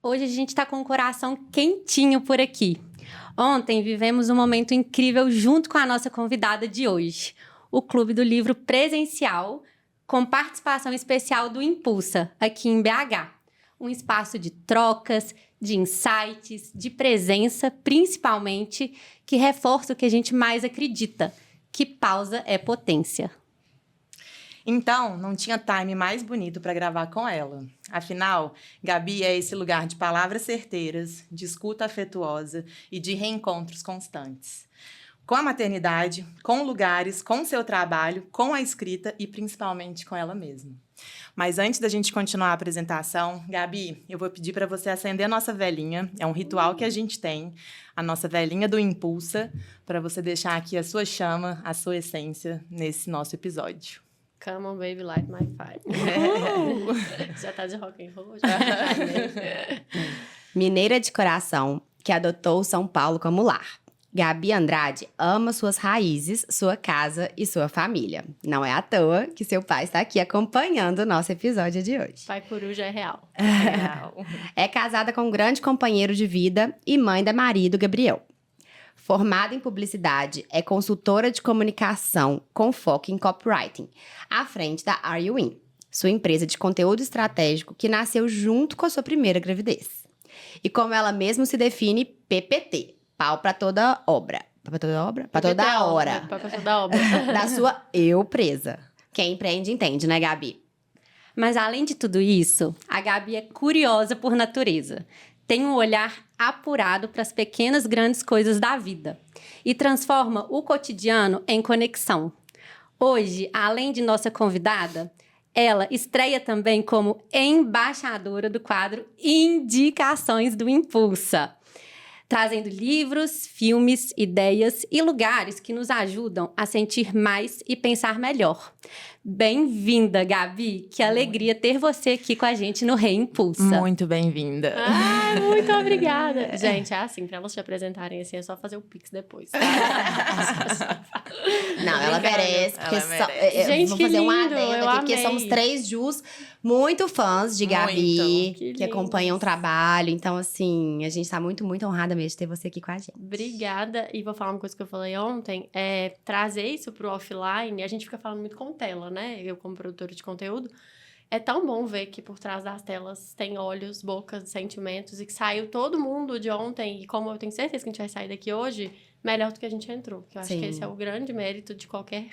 Hoje a gente está com o coração quentinho por aqui. Ontem vivemos um momento incrível junto com a nossa convidada de hoje, o Clube do Livro Presencial, com participação especial do Impulsa, aqui em BH. Um espaço de trocas, de insights, de presença, principalmente, que reforça o que a gente mais acredita, que pausa é potência. Então, não tinha time mais bonito para gravar com ela. Afinal, Gabi é esse lugar de palavras certeiras, de escuta afetuosa e de reencontros constantes. Com a maternidade, com lugares, com seu trabalho, com a escrita e principalmente com ela mesma. Mas antes da gente continuar a apresentação, Gabi, eu vou pedir para você acender a nossa velhinha. É um ritual que a gente tem, a nossa velhinha do Impulsa, para você deixar aqui a sua chama, a sua essência nesse nosso episódio. Come on, baby, light my fire. Já tá de rock and roll? Já. Mineira de coração, que adotou São Paulo como lar. Gabi Andrade ama suas raízes, sua casa e sua família. Não é à toa que seu pai está aqui acompanhando o nosso episódio de hoje. Pai coruja é real. É casada com um grande companheiro de vida e mãe da marido, Gabriel. Formada em publicidade, é consultora de comunicação com foco em copywriting, à frente da Are You In, sua empresa de conteúdo estratégico que nasceu junto com a sua primeira gravidez. E como ela mesma se define, PPT, pau para toda obra. Para toda obra? Para toda hora. Para toda obra. Da sua eu presa. Quem empreende entende, né, Gabi? Mas além de tudo isso, a Gabi é curiosa por natureza. Tem um olhar apurado para as pequenas grandes coisas da vida e transforma o cotidiano em conexão. Hoje, além de nossa convidada, ela estreia também como embaixadora do quadro Indicações do Impulsa, trazendo livros, filmes, ideias e lugares que nos ajudam a sentir mais e pensar melhor. Bem-vinda, Gabi. Que alegria ter você aqui com a gente no Reimpulsa. Muito bem-vinda. Muito obrigada. Gente, é assim, pra elas te apresentarem assim, é só fazer o Pix depois. Tá? Não, ela merece. Porque Ela merece. Gente, vou que fazer um lindo, adendo eu aqui, porque amei. somos 3 Jus muito fãs de Gabi, Que que acompanham o trabalho. Então, assim, a gente tá muito, muito honrada mesmo de ter você aqui com a gente. Obrigada. E vou falar uma coisa que eu falei ontem, trazer isso pro offline, a gente fica falando muito com tela, né? Eu como produtora de conteúdo, é tão bom ver que por trás das telas tem olhos, bocas, sentimentos, e que saiu todo mundo de ontem, e como eu tenho certeza que a gente vai sair daqui hoje, melhor do que a gente entrou. Que eu acho Sim. que esse é o grande mérito de qualquer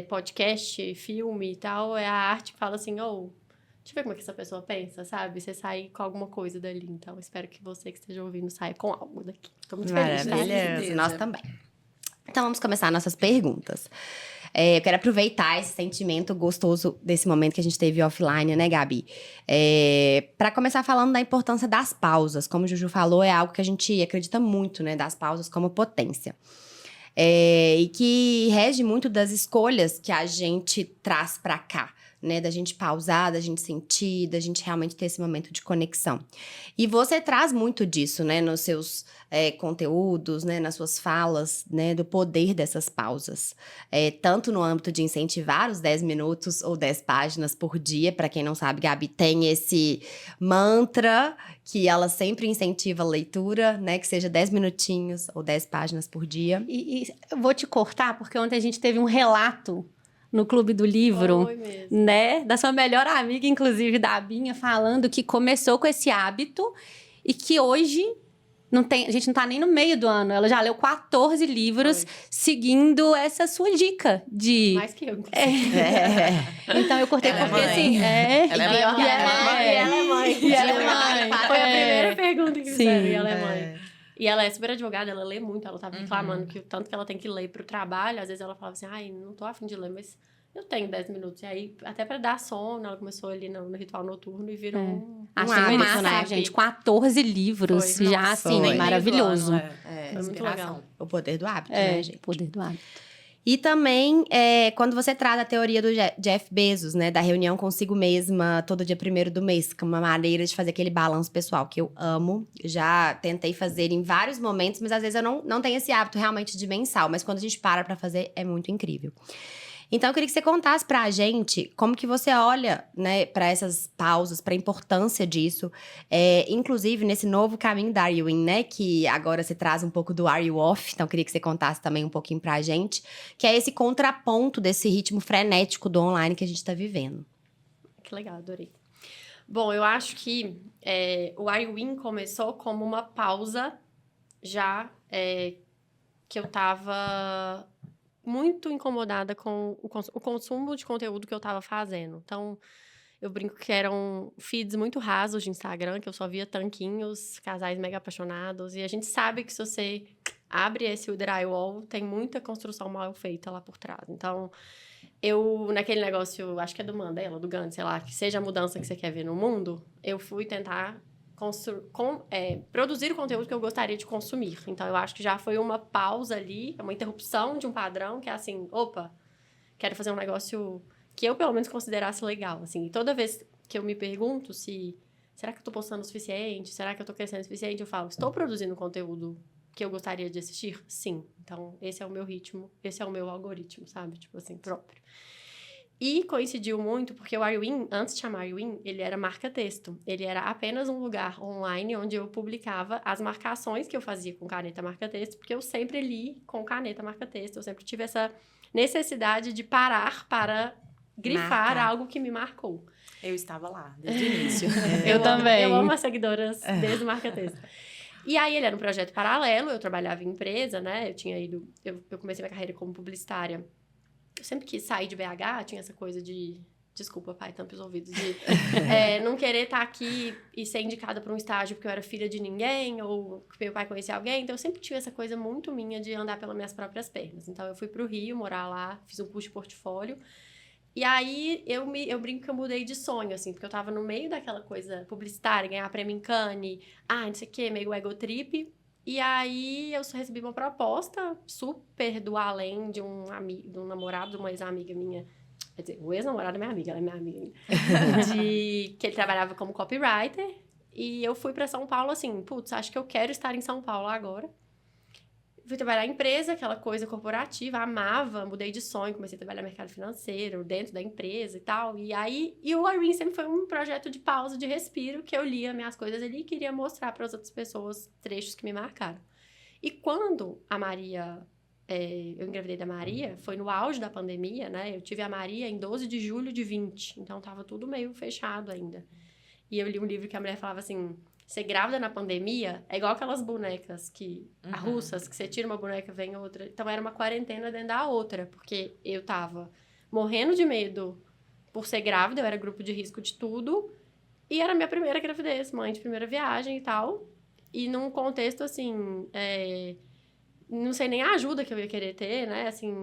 podcast, filme e tal, é a arte que fala assim, deixa eu ver como é que essa pessoa pensa, sabe? Você sair com alguma coisa dali. Então, espero que você que esteja ouvindo saia com algo daqui. Tô muito feliz, tá? Maravilhoso, nós também. Então, vamos começar nossas perguntas. Eu quero aproveitar esse sentimento gostoso desse momento que a gente teve offline, né, Gabi? Para começar falando da importância das pausas. Como o Juju falou, é algo que a gente acredita muito, né? Das pausas como potência. E que rege muito das escolhas que a gente traz para cá, né? Da gente pausar, da gente sentir, da gente realmente ter esse momento de conexão. E você traz muito disso, né? Nos seus conteúdos, né? Nas suas falas, né? Do poder dessas pausas. Tanto no âmbito de incentivar os 10 minutos ou 10 páginas por dia. Para quem não sabe, Gabi tem esse mantra que ela sempre incentiva a leitura, né? Que seja 10 minutinhos ou 10 páginas por dia. E eu vou te cortar, porque ontem a gente teve um relato no Clube do Livro, Foi mesmo. né? Da sua melhor amiga, inclusive, da Abinha, falando que começou com esse hábito e que hoje a gente não tá nem no meio do ano. Ela já leu 14 livros seguindo essa sua dica de... Mais que eu, inclusive. Então eu cortei Ela é porque mãe. assim... Ela é mãe. E ela é mãe. E ela é mãe. Foi a primeira pergunta que fizeram, Sim. e ela é mãe. E ela é super advogada, ela lê muito, ela tava reclamando que o tanto que ela tem que ler pro trabalho, às vezes ela falava assim, não tô afim de ler, mas eu tenho 10 minutos. E aí, até pra dar sono, ela começou ali no ritual noturno e virou um Achei hábito, massa, né? gente. 14 livros, Foi. já Nossa, assim, foi. maravilhoso. Foi muito legal. O poder do hábito, né, gente? Poder do hábito. E também, quando você traz a teoria do Jeff Bezos, né? Da reunião consigo mesma, todo dia 1º do mês, que é uma maneira de fazer aquele balanço pessoal, que eu amo. Já tentei fazer em vários momentos, mas às vezes eu não tenho esse hábito realmente de mensal. Mas quando a gente para pra fazer, é muito incrível. Então, eu queria que você contasse pra gente como que você olha, né, pra essas pausas, pra importância disso. Inclusive, nesse novo caminho da Are You In, né, que agora você traz um pouco do Are You Off. Então, eu queria que você contasse também um pouquinho pra gente, que é esse contraponto desse ritmo frenético do online que a gente tá vivendo. Que legal, adorei. Bom, eu acho que o Are You In começou como uma pausa já que eu tava muito incomodada com o consumo de conteúdo que eu tava fazendo. Então, eu brinco que eram feeds muito rasos de Instagram, que eu só via tanquinhos, casais mega apaixonados. E a gente sabe que se você abre esse drywall, tem muita construção mal feita lá por trás. Então, eu, naquele negócio, acho que é do Mandela, do Gandhi, sei lá, que seja a mudança que você quer ver no mundo, eu fui tentar produzir o conteúdo que eu gostaria de consumir. Então, eu acho que já foi uma pausa ali, uma interrupção de um padrão que é assim, opa, quero fazer um negócio que eu, pelo menos, considerasse legal, assim. E toda vez que eu me pergunto será que eu tô postando o suficiente? Será que eu tô crescendo o suficiente? Eu falo, estou produzindo conteúdo que eu gostaria de assistir? Sim. Então, esse é o meu ritmo, esse é o meu algoritmo, sabe? Tipo assim, próprio. E coincidiu muito, porque o Are You In, antes de chamar Are You In, ele era marca-texto. Ele era apenas um lugar online onde eu publicava as marcações que eu fazia com caneta marca-texto, porque eu sempre li com caneta marca-texto. Eu sempre tive essa necessidade de parar para grifar algo que me marcou. Eu estava lá, desde o início. Eu também. Eu amo as seguidoras desde o marca-texto. E aí, ele era um projeto paralelo, eu trabalhava em empresa, né? Eu comecei minha carreira como publicitária. Eu sempre quis sair de BH, tinha essa coisa de... Desculpa, pai, tampa os ouvidos. De não querer estar aqui e ser indicada para um estágio porque eu era filha de ninguém ou que meu pai conhecia alguém. Então, eu sempre tive essa coisa muito minha de andar pelas minhas próprias pernas. Então, eu fui pro Rio morar lá, fiz um curso de portfólio. E aí, eu brinco que eu mudei de sonho, assim, porque eu tava no meio daquela coisa publicitária, ganhar prêmio em Cannes, não sei o quê, meio ego trip. E aí, eu só recebi uma proposta super do além de um namorado de uma ex-amiga minha. Quer dizer, o ex-namorado é minha amiga, ela é minha amiga. Que ele trabalhava como copywriter. E eu fui pra São Paulo, assim, putz, acho que eu quero estar em São Paulo agora. Fui trabalhar em empresa, aquela coisa corporativa, amava, mudei de sonho, comecei a trabalhar no mercado financeiro, dentro da empresa e tal. E o Are You In sempre foi um projeto de pausa, de respiro, que eu lia minhas coisas ali e queria mostrar para as outras pessoas trechos que me marcaram. E quando a Maria, eu engravidei da Maria, foi no auge da pandemia, né? Eu tive a Maria em 12 de julho de 20, então tava tudo meio fechado ainda. E eu li um livro que a mulher falava assim... Ser grávida na pandemia é igual aquelas bonecas russas, que você tira uma boneca, vem outra. Então, era uma quarentena dentro da outra, porque eu tava morrendo de medo por ser grávida, eu era grupo de risco de tudo, e era minha primeira gravidez, mãe de primeira viagem e tal. E num contexto, assim, não sei nem a ajuda que eu ia querer ter, né? Assim,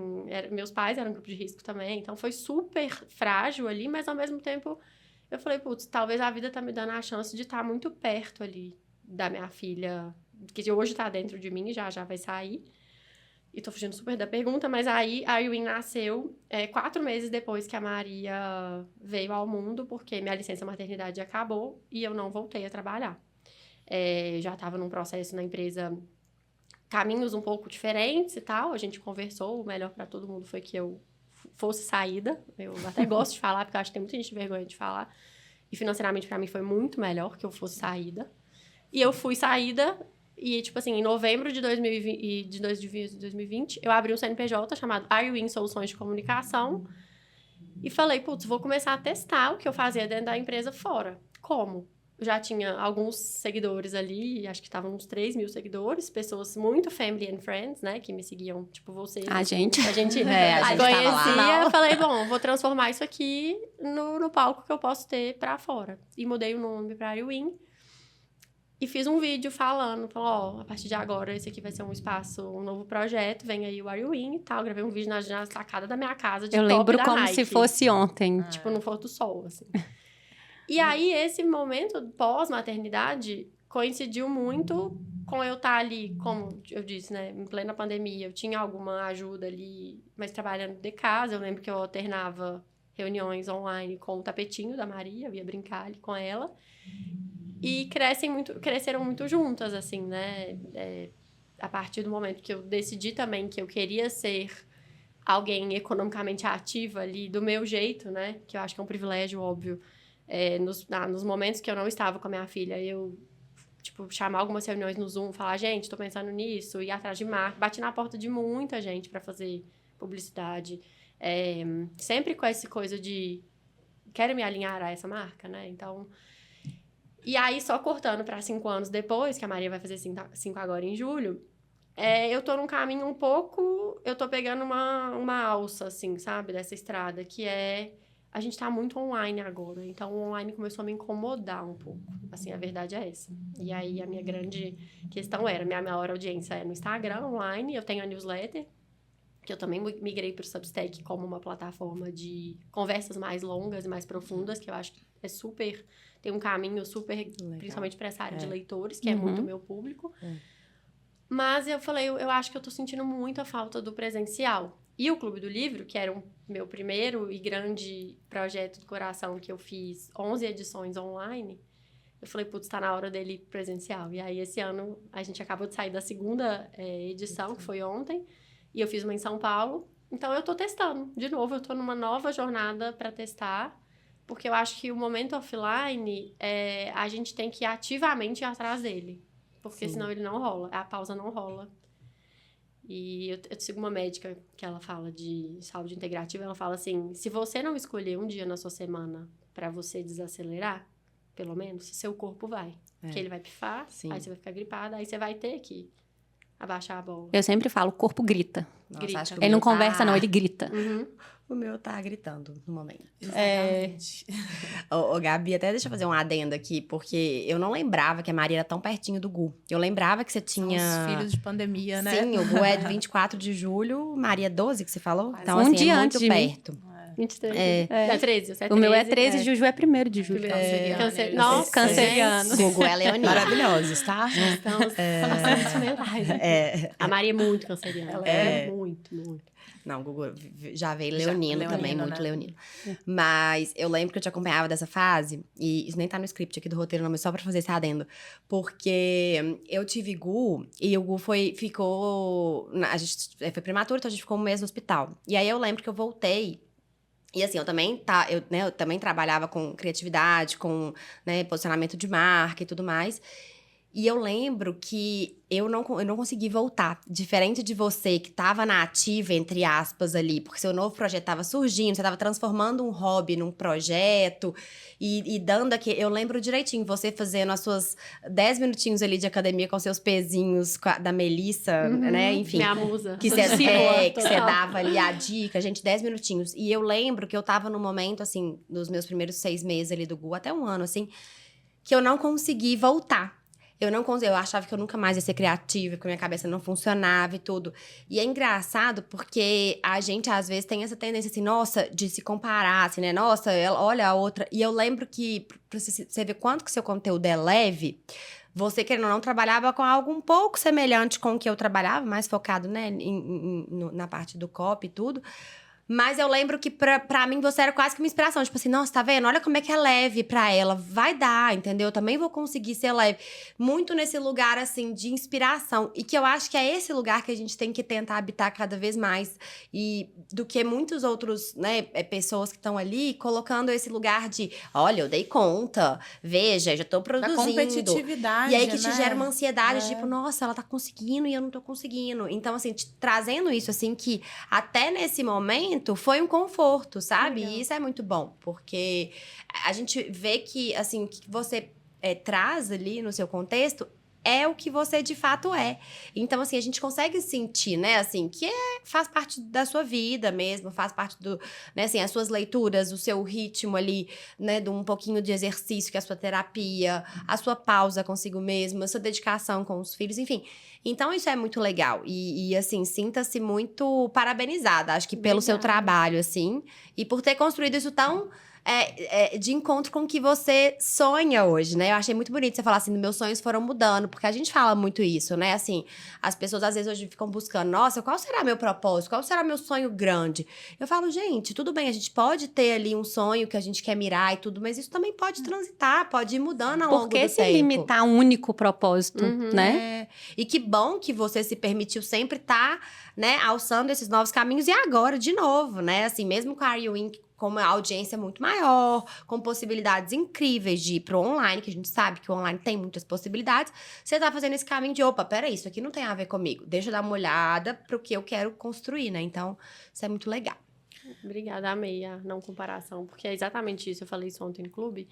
meus pais eram grupo de risco também, então foi super frágil ali, mas ao mesmo tempo... Eu falei, putz, talvez a vida tá me dando a chance de estar muito perto ali da minha filha, que hoje tá dentro de mim, já vai sair. E tô fugindo super da pergunta, mas aí a Are You In nasceu 4 meses depois que a Maria veio ao mundo, porque minha licença maternidade acabou e eu não voltei a trabalhar. Já tava num processo na empresa, caminhos um pouco diferentes e tal, a gente conversou, o melhor para todo mundo foi que eu fosse saída. Eu até gosto de falar, porque eu acho que tem muita gente vergonha de falar. E financeiramente, pra mim, foi muito melhor que eu fosse saída. E eu fui saída, e, tipo assim, em novembro de 2020, eu abri um CNPJ chamado Are You In Soluções de Comunicação. E falei, putz, vou começar a testar o que eu fazia dentro da empresa fora. Como? Já tinha alguns seguidores ali, acho que estavam uns 3 mil seguidores, pessoas muito family and friends, né, que me seguiam, tipo você. A gente conhecia. lá. Falei, bom, vou transformar isso aqui no palco que eu posso ter pra fora. E mudei o nome pra Are You In. E fiz um vídeo falando, a partir de agora, esse aqui vai ser um espaço, um novo projeto, vem aí o Are You In e tal. Gravei um vídeo na sacada da minha casa, de Eu top lembro da como Nike. se fosse ontem. Tipo, no pôr do sol, assim. E aí, esse momento pós-maternidade coincidiu muito com eu estar ali, como eu disse, né? Em plena pandemia, eu tinha alguma ajuda ali, mas trabalhando de casa. Eu lembro que eu alternava reuniões online com o tapetinho da Maria, eu ia brincar ali com ela. E cresceram muito juntas, assim, né? A partir do momento que eu decidi também que eu queria ser alguém economicamente ativa ali, do meu jeito, né? Que eu acho que é um privilégio, óbvio. Nos momentos que eu não estava com a minha filha, eu, tipo, chamar algumas reuniões no Zoom, falar, gente, tô pensando nisso, ir atrás de marca. Bati na porta de muita gente para fazer publicidade. Sempre com essa coisa de, quero me alinhar a essa marca, né? Então... E aí, só cortando para 5 anos depois, que a Maria vai fazer 5 agora em julho, eu tô num caminho um pouco... Eu tô pegando uma alça, assim, sabe? Dessa estrada, que a gente tá muito online agora. Então, o online começou a me incomodar um pouco. Assim, a verdade é essa. E aí, a minha grande questão era... Minha maior audiência é no Instagram, online. Eu tenho a newsletter, que eu também migrei para o Substack como uma plataforma de conversas mais longas e mais profundas, que eu acho que tem um caminho super, legal. Principalmente para essa área de leitores, que é muito o meu público. Mas eu falei, eu acho que eu tô sentindo muito a falta do presencial. E o Clube do Livro, que era o meu primeiro e grande projeto do coração, que eu fiz 11 edições online, eu falei, putz, tá na hora dele ir presencial. E aí, esse ano, a gente acabou de sair da segunda edição, que foi ontem, e eu fiz uma em São Paulo. Então, eu tô testando. De novo, eu tô numa nova jornada para testar, porque eu acho que o momento offline, a gente tem que ativamente ir atrás dele. Porque senão ele não rola, a pausa não rola. E eu sigo uma médica que ela fala de saúde integrativa, ela fala assim, se você não escolher um dia na sua semana para você desacelerar, pelo menos, seu corpo vai. Porque ele vai pifar, aí você vai ficar gripada, aí você vai ter que abaixar a bola. Eu sempre falo, o corpo grita. Nossa, Grita. acho que o Ele meu não conversa, não, ele grita. Uhum. O meu tá gritando no momento. Exatamente. Ô, Gabi, até deixa eu fazer um adendo aqui, porque eu não lembrava que a Maria era tão pertinho do Gu. Eu lembrava que você tinha... São os filhos de pandemia, né? Sim, o Gu é de 24 de julho, Maria 12, que você falou? Quase. Então, Um assim, dia é antes muito de mim. perto. 23. É. É 13, você é 13. O meu é 13, Juju é 1º de julho. Câncer. eles Nossa, canceriano. Gugu é leonino. Maravilhosos, tá? Estamos falando sentimentais. A Maria é muito canceriana. Ela é muito, muito. Não, o Gugu já veio leonino também, leonino, muito né? leonino. Mas eu lembro que eu te acompanhava dessa fase, e isso nem tá no script aqui do roteiro, não, mas só pra fazer esse adendo. Porque eu tive Gu, e o Gu ficou... A gente foi prematuro, então a gente ficou um mês no hospital. E aí eu lembro que eu voltei. E assim, eu também trabalhava com criatividade, com posicionamento de marca e tudo mais. E eu lembro que eu não consegui voltar. Diferente de você, que tava na ativa, entre aspas, ali. Porque seu novo projeto tava surgindo, você tava transformando um hobby num projeto. E dando aqui... Eu lembro direitinho, você fazendo as suas 10 minutinhos ali de academia com seus pezinhos da Melissa, né? Enfim. Minha musa. Que Sou você total. dava ali a dica, gente, 10 minutinhos. E eu lembro que eu tava no momento, assim, dos meus primeiros 6 meses ali do Gu, até um ano, assim, que eu não consegui voltar. Eu achava que eu nunca mais ia ser criativa, que a minha cabeça não funcionava e tudo. E é engraçado porque a gente, às vezes, tem essa tendência, assim, nossa, de se comparar, assim, né? Nossa, olha a outra. E eu lembro que, pra você ver quanto que seu conteúdo é leve, você, querendo ou não, trabalhava com algo um pouco semelhante com o que eu trabalhava, mais focado, né, na parte do copy e tudo. Mas eu lembro que pra mim você era quase que uma inspiração. Tipo assim, nossa, tá vendo? Olha como é que é leve pra ela. Vai dar, entendeu? Eu também vou conseguir ser leve. Muito nesse lugar, assim, de inspiração. E que eu acho que é esse lugar que a gente tem que tentar habitar cada vez mais. E do que muitos outros, né, pessoas que estão ali colocando esse lugar de... Olha, eu dei conta. Veja, já tô produzindo. Da competitividade, E aí que te né? gera uma ansiedade, tipo, nossa, ela tá conseguindo e eu não tô conseguindo. Então, assim, trazendo isso, assim, que até nesse momento foi um conforto, sabe? Legal. E isso é muito bom, porque a gente vê que, assim, o que você traz ali no seu contexto é o que você de fato é. Então, assim, a gente consegue sentir, né, assim, que faz parte da sua vida mesmo, faz parte do, né, assim, as suas leituras, o seu ritmo ali, né, de um pouquinho de exercício, que é a sua terapia, a sua pausa consigo mesmo, a sua dedicação com os filhos, enfim. Então, isso é muito legal. E assim, sinta-se muito parabenizada, acho que pelo seu Obrigada. trabalho, assim, e por ter construído isso tão de encontro com o que você sonha hoje, né? Eu achei muito bonito você falar assim, meus sonhos foram mudando, porque a gente fala muito isso, né? Assim, as pessoas às vezes hoje ficam buscando, nossa, qual será meu propósito? Qual será meu sonho grande? Eu falo, gente, tudo bem, a gente pode ter ali um sonho que a gente quer mirar e tudo, mas isso também pode transitar, pode ir mudando ao longo Por do que tempo. se limitar a um único propósito, né? E que bom que você se permitiu sempre estar, né, alçando esses novos caminhos e agora, de nomo, né? Assim, mesmo com a Are You In, com uma audiência muito maior, com possibilidades incríveis de ir pro online, que a gente sabe que o online tem muitas possibilidades, você tá fazendo esse caminho de, opa, peraí, isso aqui não tem a ver comigo. Deixa eu dar uma olhada pro que eu quero construir, né? Então, isso é muito legal. Obrigada, amei a não comparação, porque é exatamente isso. Eu falei isso ontem no clube.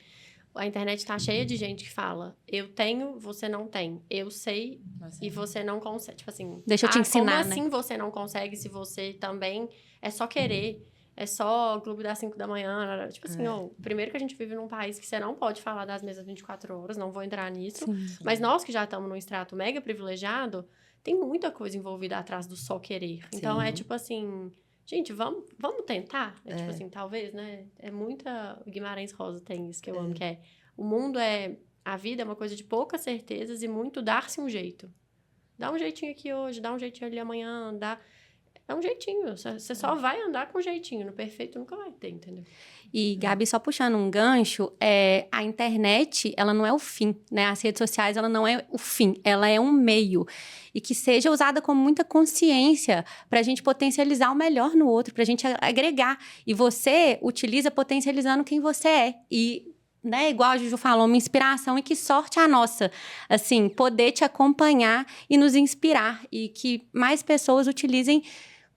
A internet tá cheia de gente que fala, eu tenho, você não tem. Eu sei e você não consegue. Tipo assim, Deixa eu te ensinar, como né? assim você não consegue se você também é só querer? É só clube das 5 da manhã. Tipo assim, primeiro que a gente vive num país que você não pode falar das mesas 24 horas, não vou entrar nisso. Sim. Mas nós que já estamos num extrato mega privilegiado, tem muita coisa envolvida atrás do só querer. Então, é tipo assim, gente, vamos tentar? É tipo assim, talvez, né? É muita... O Guimarães Rosa tem isso que eu amo, que é... O mundo é... A vida é uma coisa de poucas certezas e muito dar-se um jeito. Dá um jeitinho aqui hoje, dá um jeitinho ali amanhã, dá... É um jeitinho. Você só vai andar com jeitinho. No perfeito nunca vai ter, entendeu? E, Gabi, só puxando um gancho, a internet, ela não é o fim, né? As redes sociais, ela não é o fim, ela é um meio. E que seja usada com muita consciência para a gente potencializar o melhor no outro, para a gente agregar. E você utiliza potencializando quem você é. E, né, igual a Juju falou, uma inspiração, e que sorte a nossa, assim, poder te acompanhar e nos inspirar. E que mais pessoas utilizem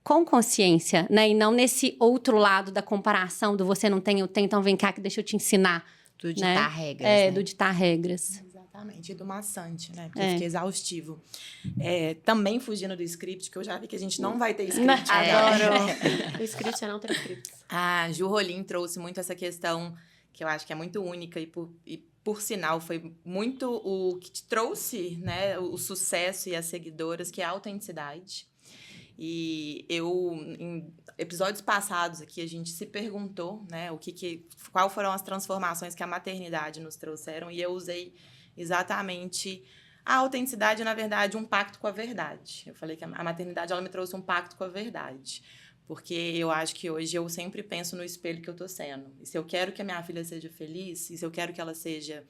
com consciência, né? E não nesse outro lado da comparação, do você não tem, eu tenho, então vem cá que deixa eu te ensinar. Do né? ditar regras, né? Do ditar regras. Exatamente, e do maçante, né? Porque fica exaustivo. Também fugindo do script, que eu já vi que a gente não vai ter script. Adoro! O script é não ter script. A Ju Rolim trouxe muito essa questão, que eu acho que é muito única, e por sinal, foi muito o que te trouxe, né, o sucesso e as seguidoras, que é a autenticidade. E em episódios passados aqui, a gente se perguntou, né, qual foram as transformações que a maternidade nos trouxeram, e eu usei exatamente a autenticidade, na verdade, um pacto com a verdade. Eu falei que a maternidade, ela me trouxe um pacto com a verdade, porque eu acho que hoje eu sempre penso no espelho que eu tô sendo. E se eu quero que a minha filha seja feliz, e se eu quero que ela seja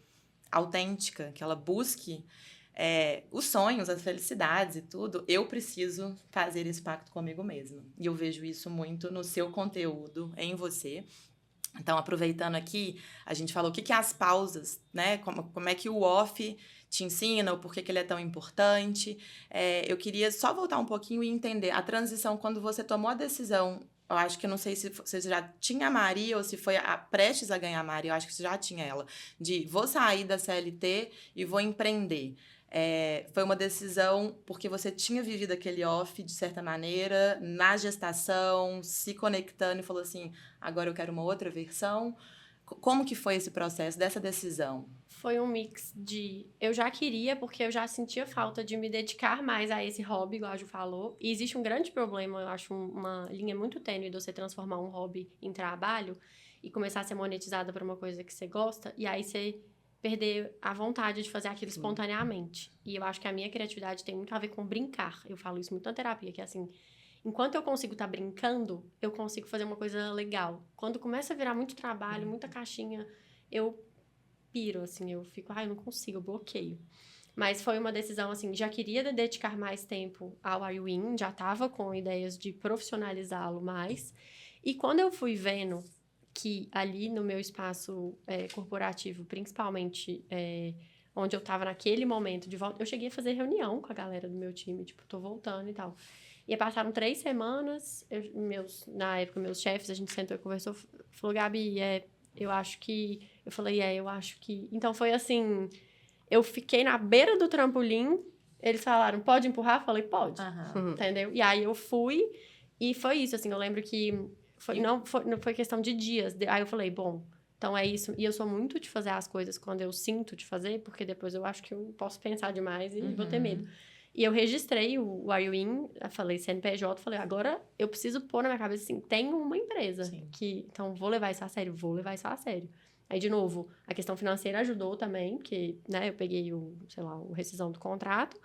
autêntica, que ela busque os sonhos, as felicidades e tudo, eu preciso fazer esse pacto comigo mesma. E eu vejo isso muito no seu conteúdo, em você. Então, aproveitando aqui, a gente falou o que é as pausas, né? Como é que o off te ensina, o porquê que ele é tão importante. Eu queria só voltar um pouquinho e entender a transição, quando você tomou a decisão. Eu acho que, eu não sei se você já tinha a Mari ou se foi prestes a ganhar a Mari, eu acho que você já tinha ela, de vou sair da CLT e vou empreender. Foi uma decisão porque você tinha vivido aquele off, de certa maneira, na gestação, se conectando e falou assim, agora eu quero uma outra versão. Como que foi esse processo dessa decisão? Foi um mix de... Eu já queria, porque eu já sentia falta de me dedicar mais a esse hobby, igual a Ju falou. E existe um grande problema, eu acho uma linha muito tênue de você transformar um hobby em trabalho e começar a ser monetizada por uma coisa que você gosta, e aí você perder a vontade de fazer aquilo espontaneamente. E eu acho que a minha criatividade tem muito a ver com brincar. Eu falo isso muito na terapia, que é assim, enquanto eu consigo estar brincando, eu consigo fazer uma coisa legal. Quando começa a virar muito trabalho, muita caixinha, eu piro, assim, eu fico, eu não consigo, eu bloqueio. Mas foi uma decisão, assim, já queria dedicar mais tempo ao Are You In, já estava com ideias de profissionalizá-lo mais. E quando eu fui vendo que ali no meu espaço corporativo, principalmente onde eu estava naquele momento de volta, eu cheguei a fazer reunião com a galera do meu time, tipo, tô voltando e tal. E passaram 3 semanas, na época, meus chefes, a gente sentou e conversou, falou, Gabi, eu acho que... Eu falei, eu acho que... Então, foi assim, eu fiquei na beira do trampolim, eles falaram, pode empurrar? Eu falei, pode, entendeu? E aí eu fui, e foi isso, assim, eu lembro que não foi questão de dias. Aí eu falei, bom, então é isso. E eu sou muito de fazer as coisas quando eu sinto de fazer, porque depois eu acho que eu posso pensar demais e vou ter medo. E eu registrei o Are You In, eu falei CNPJ, falei, agora eu preciso pôr na minha cabeça assim, tenho uma empresa, Sim. então vou levar isso a sério, vou levar isso a sério. Aí, de novo, a questão financeira ajudou também, porque, né, eu peguei o rescisão do contrato.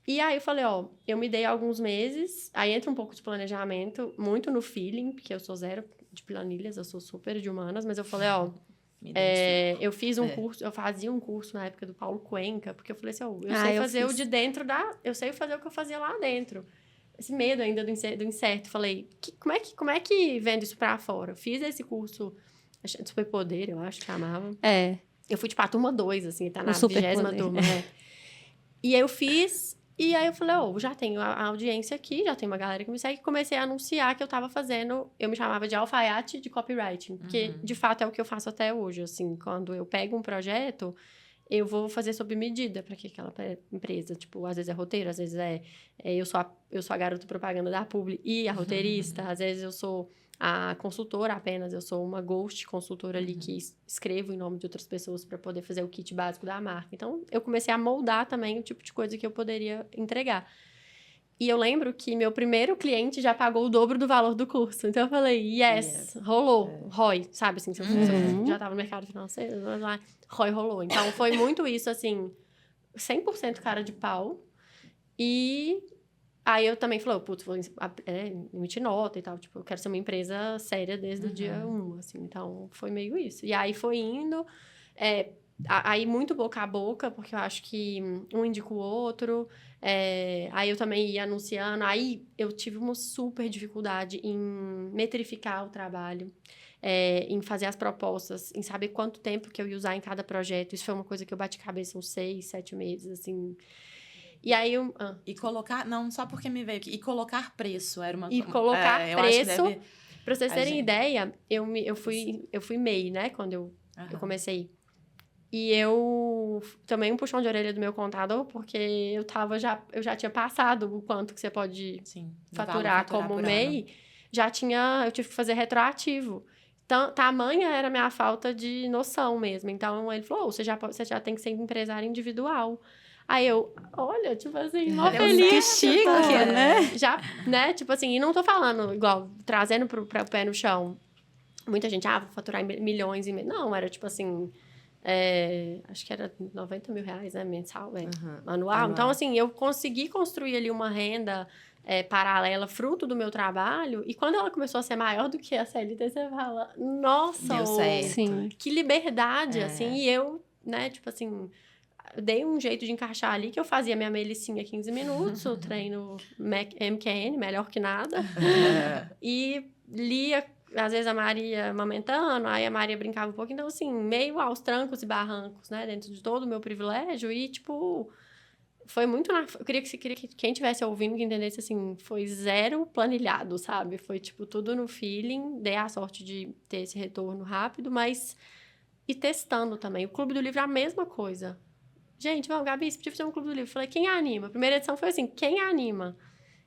E aí eu falei, ó, eu me dei alguns meses, aí entra um pouco de planejamento, muito no feeling, porque eu sou zero de planilhas, eu sou super de humanas, mas eu falei, ó, Me identifico. eu fiz um curso, eu fazia um curso na época do Paulo Cuenca, porque eu falei assim, ó, eu Ah, sei eu fazer o fiz. de dentro eu sei fazer o que eu fazia lá dentro. Esse medo ainda do incerto, falei, como é que vendo isso pra fora? Eu fiz esse curso, de superpoder, eu acho que chamava. É. Eu fui, tipo, a turma 2, assim, tá na Superpoder. 20ª turma, né? E aí eu fiz, e aí eu falei, ó, já tenho a audiência aqui, já tem uma galera que me segue, e comecei a anunciar que eu tava fazendo, eu me chamava de alfaiate de copywriting, porque, de fato, é o que eu faço até hoje, assim, quando eu pego um projeto, eu vou fazer sob medida para que aquela empresa, tipo, às vezes é roteiro, às vezes eu sou a garota propaganda da Publi e a roteirista, às vezes eu sou a consultora apenas, eu sou uma ghost consultora ali que escrevo em nome de outras pessoas para poder fazer o kit básico da marca. Então, eu comecei a moldar também o tipo de coisa que eu poderia entregar. E eu lembro que meu primeiro cliente já pagou o dobro do valor do curso. Então, eu falei, yes. Rolou. ROI, sabe? Assim, se eu já estava no mercado financeiro, ROI rolou. Então, foi muito isso, assim, 100% cara de pau. E aí, eu também falei, putz, vou emitir nota e tal. Tipo, eu quero ser uma empresa séria desde o dia 1, assim. Então, foi meio isso. E aí, foi indo... Aí, muito boca a boca, porque eu acho que um indica o outro. Aí, eu também ia anunciando. Aí, eu tive uma super dificuldade em metrificar o trabalho, em fazer as propostas, em saber quanto tempo que eu ia usar em cada projeto. Isso foi uma coisa que eu bati cabeça uns 6, 7 meses, assim. E aí, E colocar... Não, só porque me veio aqui. E colocar preço era uma... E colocar eu acho que preço... deve... Pra vocês terem gente. ideia, eu fui MEI, né? Quando eu comecei. E eu também um puxão de orelha do meu contador, porque eu já tinha passado o quanto que você pode faturar como MEI, eu tive que fazer retroativo. Então, tamanha era a minha falta de noção mesmo. Então, ele falou, você já tem que ser empresário individual. Aí eu, olha, tipo assim, mó feliz. Que chique, né? Já, né, tipo assim, e não tô falando igual, trazendo pro pé no chão. Muita gente, vou faturar milhões e... Não, era tipo assim... acho que era 90 mil reais, né, mensal, anual. Então, assim, eu consegui construir ali uma renda paralela, fruto do meu trabalho, e quando ela começou a ser maior do que a CLT, você fala, nossa, Deu certo. Sim. que liberdade, assim, e eu, né, tipo assim, dei um jeito de encaixar ali, que eu fazia minha melicinha 15 minutos, o treino MQN, melhor que nada, e lia às vezes a Maria amamentando, aí a Maria brincava um pouco. Então, assim, meio aos trancos e barrancos, né? Dentro de todo o meu privilégio. E, tipo, foi muito... Eu queria que quem estivesse ouvindo que entendesse, assim, foi zero planilhado, sabe? Foi, tipo, tudo no feeling. Dei a sorte de ter esse retorno rápido, mas... E testando também. O Clube do Livro é a mesma coisa. Gente, Gabi, você podia fazer um Clube do Livro. Eu falei, quem anima? A primeira edição foi assim, quem anima?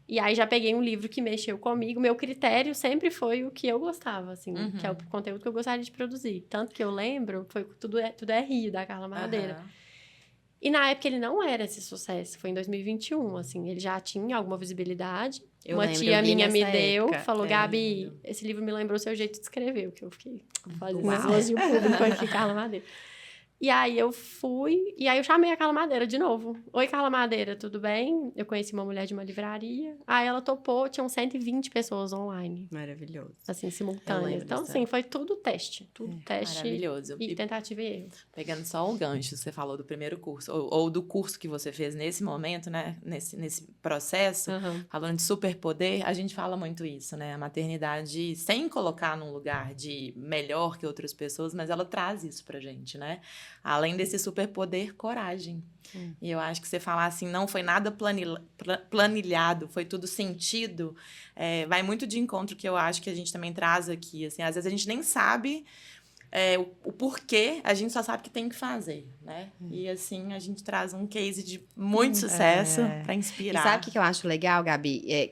E aí, já peguei um livro que mexeu comigo. Meu critério sempre foi o que eu gostava, assim. Que é o conteúdo que eu gostaria de produzir. Tanto que eu lembro, foi Tudo é Rio, da Carla Madeira. E na época, ele não era esse sucesso. Foi em 2021, assim. Ele já tinha alguma visibilidade. Uma tia minha me deu. Falou, Gabi, esse livro me lembrou o seu jeito de escrever. O que eu fiquei fazendo elogio público aqui, Carla Madeira. E aí, eu fui... E aí, eu chamei a Carla Madeira de novo. Oi, Carla Madeira, tudo bem? Eu conheci uma mulher de uma livraria. Aí, ela topou. Tinham 120 pessoas online. Maravilhoso. Assim, simultâneas. Então, assim, foi tudo teste. Tudo teste. Maravilhoso. E tentativa e erro. Pegando só o gancho que você falou do primeiro curso, ou do curso que você fez nesse momento, né? Nesse processo, falando de superpoder, a gente fala muito isso, né? A maternidade, sem colocar num lugar de melhor que outras pessoas, mas ela traz isso pra gente, né? Além desse superpoder, coragem. E eu acho que você falar assim, não foi nada planilhado, foi tudo sentido, vai muito de encontro que eu acho que a gente também traz aqui. Assim, às vezes a gente nem sabe o porquê, a gente só sabe que tem que fazer, né? E assim, a gente traz um case de muito sucesso para inspirar. E sabe o que eu acho legal, Gabi?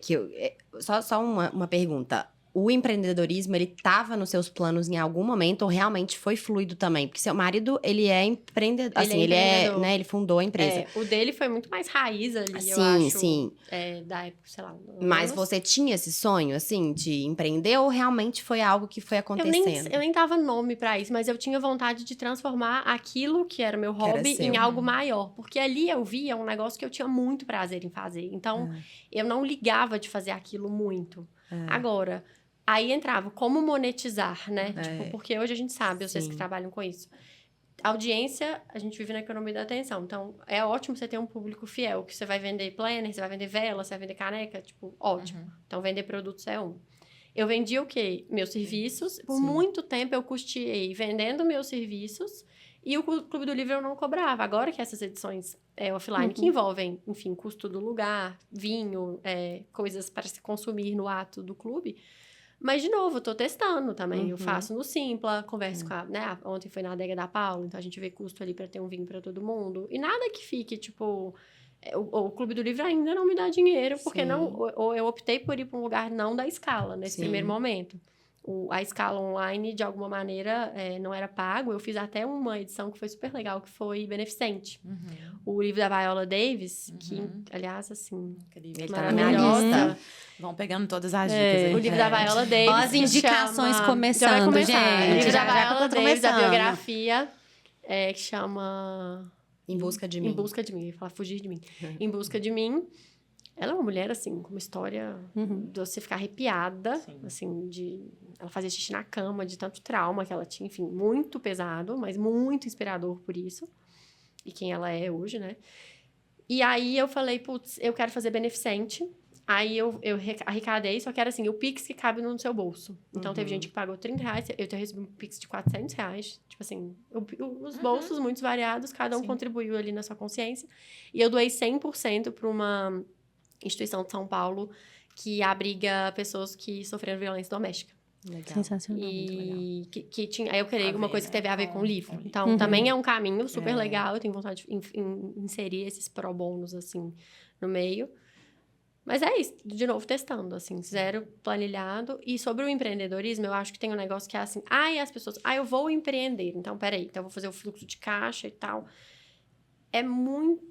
Só uma pergunta. o empreendedorismo, ele estava nos seus planos em algum momento ou realmente foi fluido também? Porque seu marido, ele é empreendedor, assim, empreendedor. né, ele fundou a empresa. O dele foi muito mais raiz ali, eu Sim, acho. sim. Da época, sei lá. Mas anos. você tinha esse sonho, assim, de empreender ou realmente foi algo que foi acontecendo? Eu nem dava nome pra isso, mas eu tinha vontade de transformar aquilo que era meu Que era hobby seu. em algo maior. Porque ali eu via um negócio que eu tinha muito prazer em fazer. Então, eu não ligava de fazer aquilo muito. Agora, aí entrava como monetizar, né? Tipo, porque hoje a gente sabe, vocês que Sim. trabalham com isso. Audiência, a gente vive na economia da atenção. Então, é ótimo você ter um público fiel, que você vai vender planner, você vai vender vela, você vai vender caneca, tipo, ótimo. Então, vender produtos é um. Eu vendia o quê? Meus serviços. Por Sim. muito tempo, eu custeei vendendo meus serviços e o Clube do Livro eu não cobrava. Agora que essas edições offline, que envolvem, enfim, custo do lugar, vinho, coisas para se consumir no ato do clube. Mas, de novo, eu tô testando também. Eu faço no Simpla, converso com a... Né? Ontem foi na Adega da Paula, então a gente vê custo ali para ter um vinho para todo mundo. E nada que fique, tipo... O Clube do Livro ainda não me dá dinheiro, porque Sim. não... Ou eu optei por ir para um lugar não da Escala, nesse Sim. primeiro momento. A Escala online, de alguma maneira, não era pago. Eu fiz até uma edição que foi super legal, que foi beneficente. O livro da Viola Davis, que, aliás, assim... Incrível. Ele tá na minha maravilhosa. lista. Vão pegando todas as dicas aí. O livro da Viola Davis. Ó, as que indicações chama... começando, já vai começar. gente. O livro Já da tá Viola Davis, a começando. biografia, que chama... Em busca de mim. Em busca de mim. Eu ia falar fugir de mim. Em busca de mim. Ela é uma mulher, assim, com uma história de você ficar arrepiada. Sim. Assim, ela fazia xixi na cama, de tanto trauma que ela tinha. Enfim, muito pesado, mas muito inspirador por isso. E quem ela é hoje, né? E aí, eu falei, putz, eu quero fazer beneficente. Aí, eu arrecadei, só que era assim, o Pix que cabe no seu bolso. Então, teve gente que pagou R$30, eu recebi um Pix de R$400. Tipo assim, os bolsos muito variados, cada um Sim. contribuiu ali na sua consciência. E eu doei 100% para uma instituição de São Paulo que abriga pessoas que sofreram violência doméstica. Legal. Sensacional. E que tinha, aí eu criei A alguma ver, coisa que né, teve a ver com com o livro. o livro. Então, também é um caminho super legal. Eu tenho vontade de inserir esses pro bônus, assim, no meio. Mas é isso, de novo, testando, assim, zero planilhado. E sobre o empreendedorismo, eu acho que tem um negócio que é assim, e as pessoas, eu vou empreender. Então, peraí, então eu vou fazer o fluxo de caixa e tal. É muito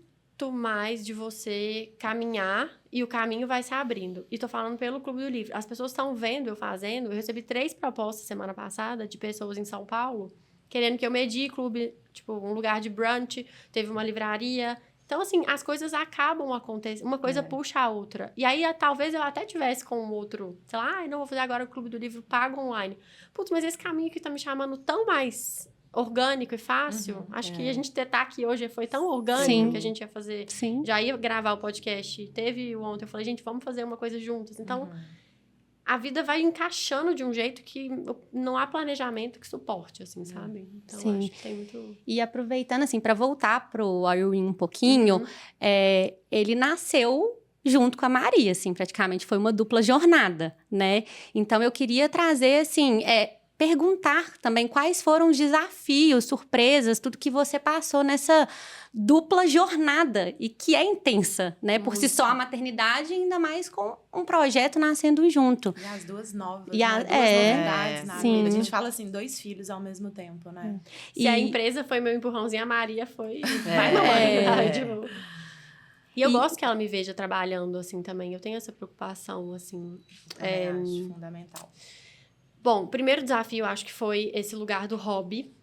mais de você caminhar e o caminho vai se abrindo. E tô falando pelo Clube do Livro. As pessoas estão vendo eu fazendo. Eu recebi 3 propostas semana passada de pessoas em São Paulo querendo que eu medie clube, tipo, um lugar de brunch, teve uma livraria. Então, assim, as coisas acabam acontecendo. Uma coisa puxa a outra. E aí, talvez eu até tivesse com um outro, sei lá, não vou fazer agora o Clube do Livro pago online. Putz, mas esse caminho que tá me chamando tão mais orgânico e fácil. Acho que a gente tá aqui hoje foi tão orgânico Sim. que a gente ia fazer. Sim. Já ia gravar o podcast. Teve ontem, eu falei, gente, vamos fazer uma coisa juntas. Então, a vida vai encaixando de um jeito que não há planejamento que suporte, assim, sabe? Então, Sim. acho que tem muito... E aproveitando, assim, para voltar pro Irwin um pouquinho, ele nasceu junto com a Maria, assim, praticamente foi uma dupla jornada, né? Então, eu queria trazer, assim, perguntar também quais foram os desafios, surpresas, tudo que você passou nessa dupla jornada e que é intensa, né? Por si só, a maternidade, ainda mais com um projeto nascendo junto. E as duas novas, E né? Duas novidades na sim. vida. A gente fala assim, 2 filhos ao mesmo tempo, né? Se a empresa foi meu empurrãozinho, a Maria foi... Vai, mamãe. Tipo... E eu gosto que ela me veja trabalhando, assim, também. Eu tenho essa preocupação, assim. Também acho fundamental. Bom, o primeiro desafio, acho que foi esse lugar do hobby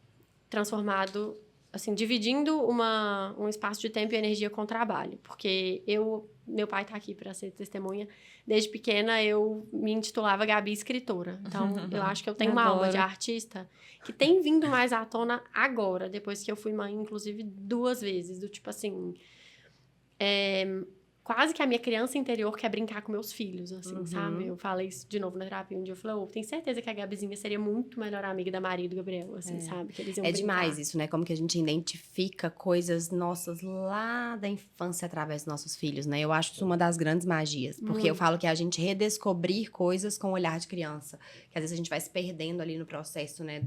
transformado, assim, dividindo um espaço de tempo e energia com o trabalho. Porque meu pai tá aqui para ser testemunha, desde pequena eu me intitulava Gabi escritora. Então, eu acho que eu tenho uma alma de artista que tem vindo mais à tona agora, depois que eu fui mãe, inclusive, 2 vezes. Do tipo assim... quase que a minha criança interior quer brincar com meus filhos, assim, sabe? Eu falei isso de novo na terapia um dia. Eu falei, tenho certeza que a Gabizinha seria muito melhor amiga da Maria e do Gabriel, assim, sabe? Que eles iam brincar. Demais isso, né? Como que a gente identifica coisas nossas lá da infância através dos nossos filhos, né? Eu acho isso uma das grandes magias. Porque eu falo que é a gente redescobrir coisas com o olhar de criança. Que às vezes a gente vai se perdendo ali no processo, né?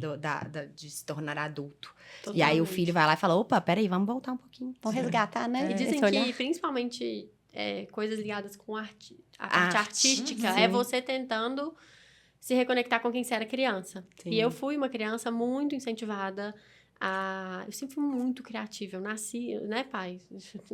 De se tornar adulto. Totalmente. E aí o filho vai lá e fala, opa, peraí, vamos voltar um pouquinho. Vamos resgatar, né? E dizem esse olhar. que, principalmente, coisas ligadas com a parte artística, sim. é você tentando se reconectar com quem você era criança. Sim. E eu fui uma criança muito incentivada a... Eu sempre fui muito criativa. Eu nasci, né, pai?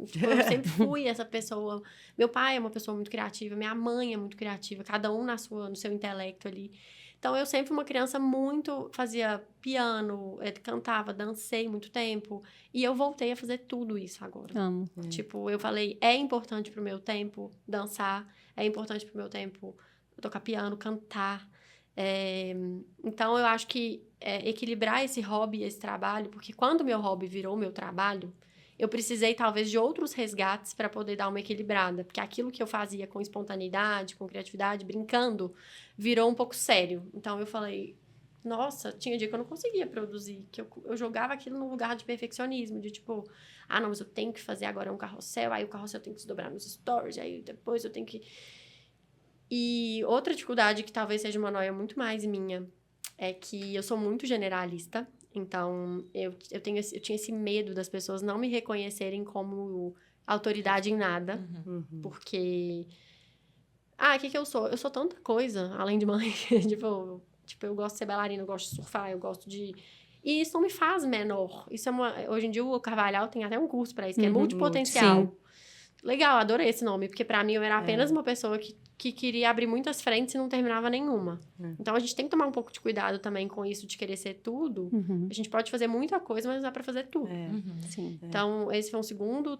Tipo, eu sempre fui essa pessoa. Meu pai é uma pessoa muito criativa, minha mãe é muito criativa, cada um no seu intelecto ali. Então, eu sempre fui uma criança muito... Fazia piano, cantava, dancei muito tempo. E eu voltei a fazer tudo isso agora. Amo. Tipo, eu falei, é importante pro meu tempo dançar, é importante pro meu tempo tocar piano, cantar. Então, eu acho que equilibrar esse hobby e esse trabalho, porque quando meu hobby virou meu trabalho, eu precisei, talvez, de outros resgates para poder dar uma equilibrada. Porque aquilo que eu fazia com espontaneidade, com criatividade, brincando, virou um pouco sério. Então, eu falei, nossa, tinha dia que eu não conseguia produzir, que eu jogava aquilo no lugar de perfeccionismo, de tipo, não, mas eu tenho que fazer agora um carrossel, aí o carrossel tem que se dobrar nos stories, aí depois eu tenho que... E outra dificuldade, que talvez seja uma noia muito mais minha, é que eu sou muito generalista. Então, eu tinha esse medo das pessoas não me reconhecerem como autoridade em nada. Porque... o que eu sou? Eu sou tanta coisa, além de mãe. Tipo, eu gosto de ser bailarina, eu gosto de surfar, eu gosto de... E isso não me faz menor. Isso hoje em dia, o Carvalhal tem até um curso para isso, que é multipotencial. Sim. Legal, adorei esse nome, porque pra mim eu era apenas uma pessoa que queria abrir muitas frentes e não terminava nenhuma. Então a gente tem que tomar um pouco de cuidado também com isso de querer ser tudo. A gente pode fazer muita coisa, mas não dá pra fazer tudo. Sim. Então, esse foi um segundo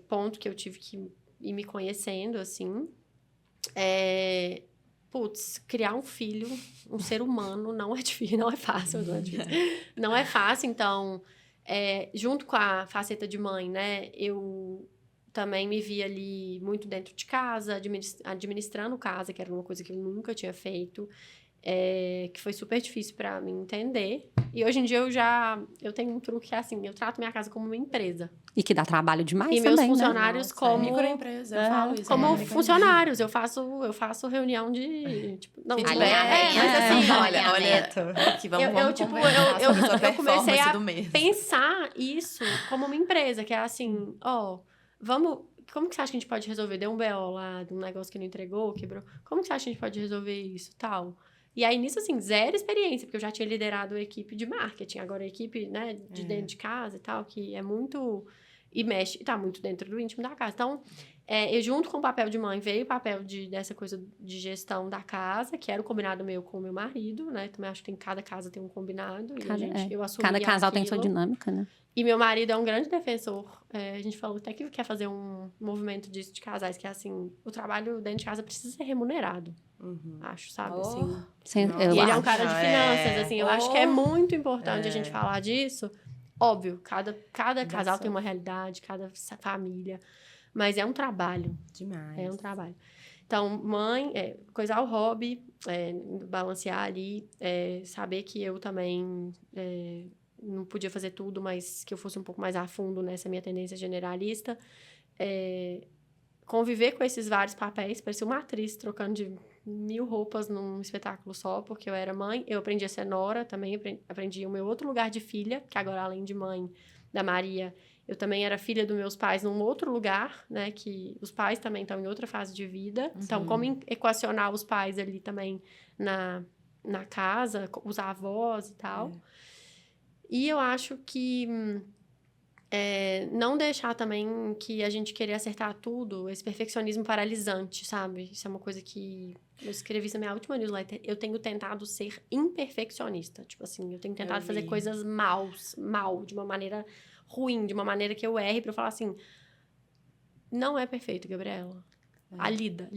ponto que eu tive que ir me conhecendo, assim. Criar um filho, um ser humano, não é difícil, não é fácil, não é difícil. Não é fácil, então, junto com a faceta de mãe, né, eu também me vi ali muito dentro de casa, administrando casa, que era uma coisa que eu nunca tinha feito, que foi super difícil para mim entender. E hoje em dia eu tenho um truque que é assim, eu trato minha casa como uma empresa. E que dá trabalho demais E também, meus funcionários como... Microempresa, eu falo isso. Como microempresa. funcionários, eu faço reunião de... Tipo, não, tipo, Alinhamento. mas assim... olha, aqui, vamos conversar sobre sua eu comecei performance a do mês. pensar isso como uma empresa, que é assim, como que você acha que a gente pode resolver? Deu um BO lá, de um negócio que não entregou, quebrou. Como que você acha que a gente pode resolver isso, tal? E aí, nisso, assim, zero experiência, porque eu já tinha liderado a equipe de marketing, agora a equipe, né, de dentro de casa e tal, que é muito... E mexe, tá muito dentro do íntimo da casa. Então, eu junto com o papel de mãe, veio o papel dessa coisa de gestão da casa, que era o combinado meu com o meu marido, né? Também acho que cada casa tem um combinado. Eu assumi Cada casal tem aquilo. sua dinâmica, né? E meu marido é um grande defensor. A gente falou até que quer fazer um movimento disso de casais, que é assim, o trabalho dentro de casa precisa ser remunerado. Acho, sabe? Assim. Eu E ele é um acho. cara de finanças, assim. Eu acho que é muito importante a gente falar disso. Óbvio, cada casal tem uma realidade, cada família. Mas é um trabalho. Demais. É um trabalho. Então, mãe, coisar o hobby, balancear ali, saber que eu também não podia fazer tudo, mas que eu fosse um pouco mais a fundo nessa minha tendência generalista. Conviver com esses vários papéis, parecia uma atriz trocando de 1000 roupas num espetáculo só, porque eu era mãe. Eu aprendi a ser nora, também aprendi o meu outro lugar de filha, que agora, além de mãe da Maria, eu também era filha dos meus pais num outro lugar, né? Que os pais também estão em outra fase de vida. Então, como equacionar os pais ali também na casa, os avós e tal. E eu acho que... não deixar também que a gente querer acertar tudo, esse perfeccionismo paralisante, sabe? Isso é uma coisa que eu escrevi na minha última newsletter. Eu tenho tentado ser imperfeccionista. Tipo assim, eu tenho tentado fazer coisas mal, de uma maneira ruim, de uma maneira que eu erre pra eu falar assim, não é perfeito, Gabriela. Lida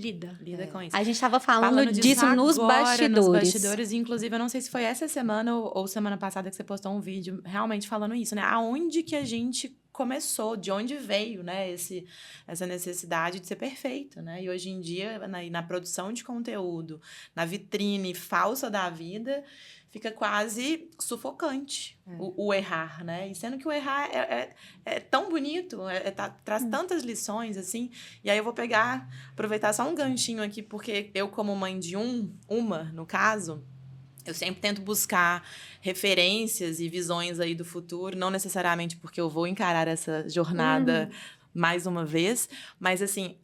com isso. A gente estava falando disso nos bastidores. Inclusive, eu não sei se foi essa semana ou semana passada que você postou um vídeo realmente falando isso, né? Aonde que a gente começou, de onde veio, né? Essa necessidade de ser perfeito, né? E hoje em dia, na produção de conteúdo, na vitrine falsa da vida, fica quase sufocante o errar, né? E sendo que o errar é tão bonito, traz tantas lições, assim. E aí eu vou aproveitar só um ganchinho aqui, porque eu, como mãe de uma, no caso, eu sempre tento buscar referências e visões aí do futuro, não necessariamente porque eu vou encarar essa jornada mais uma vez. Mas, assim,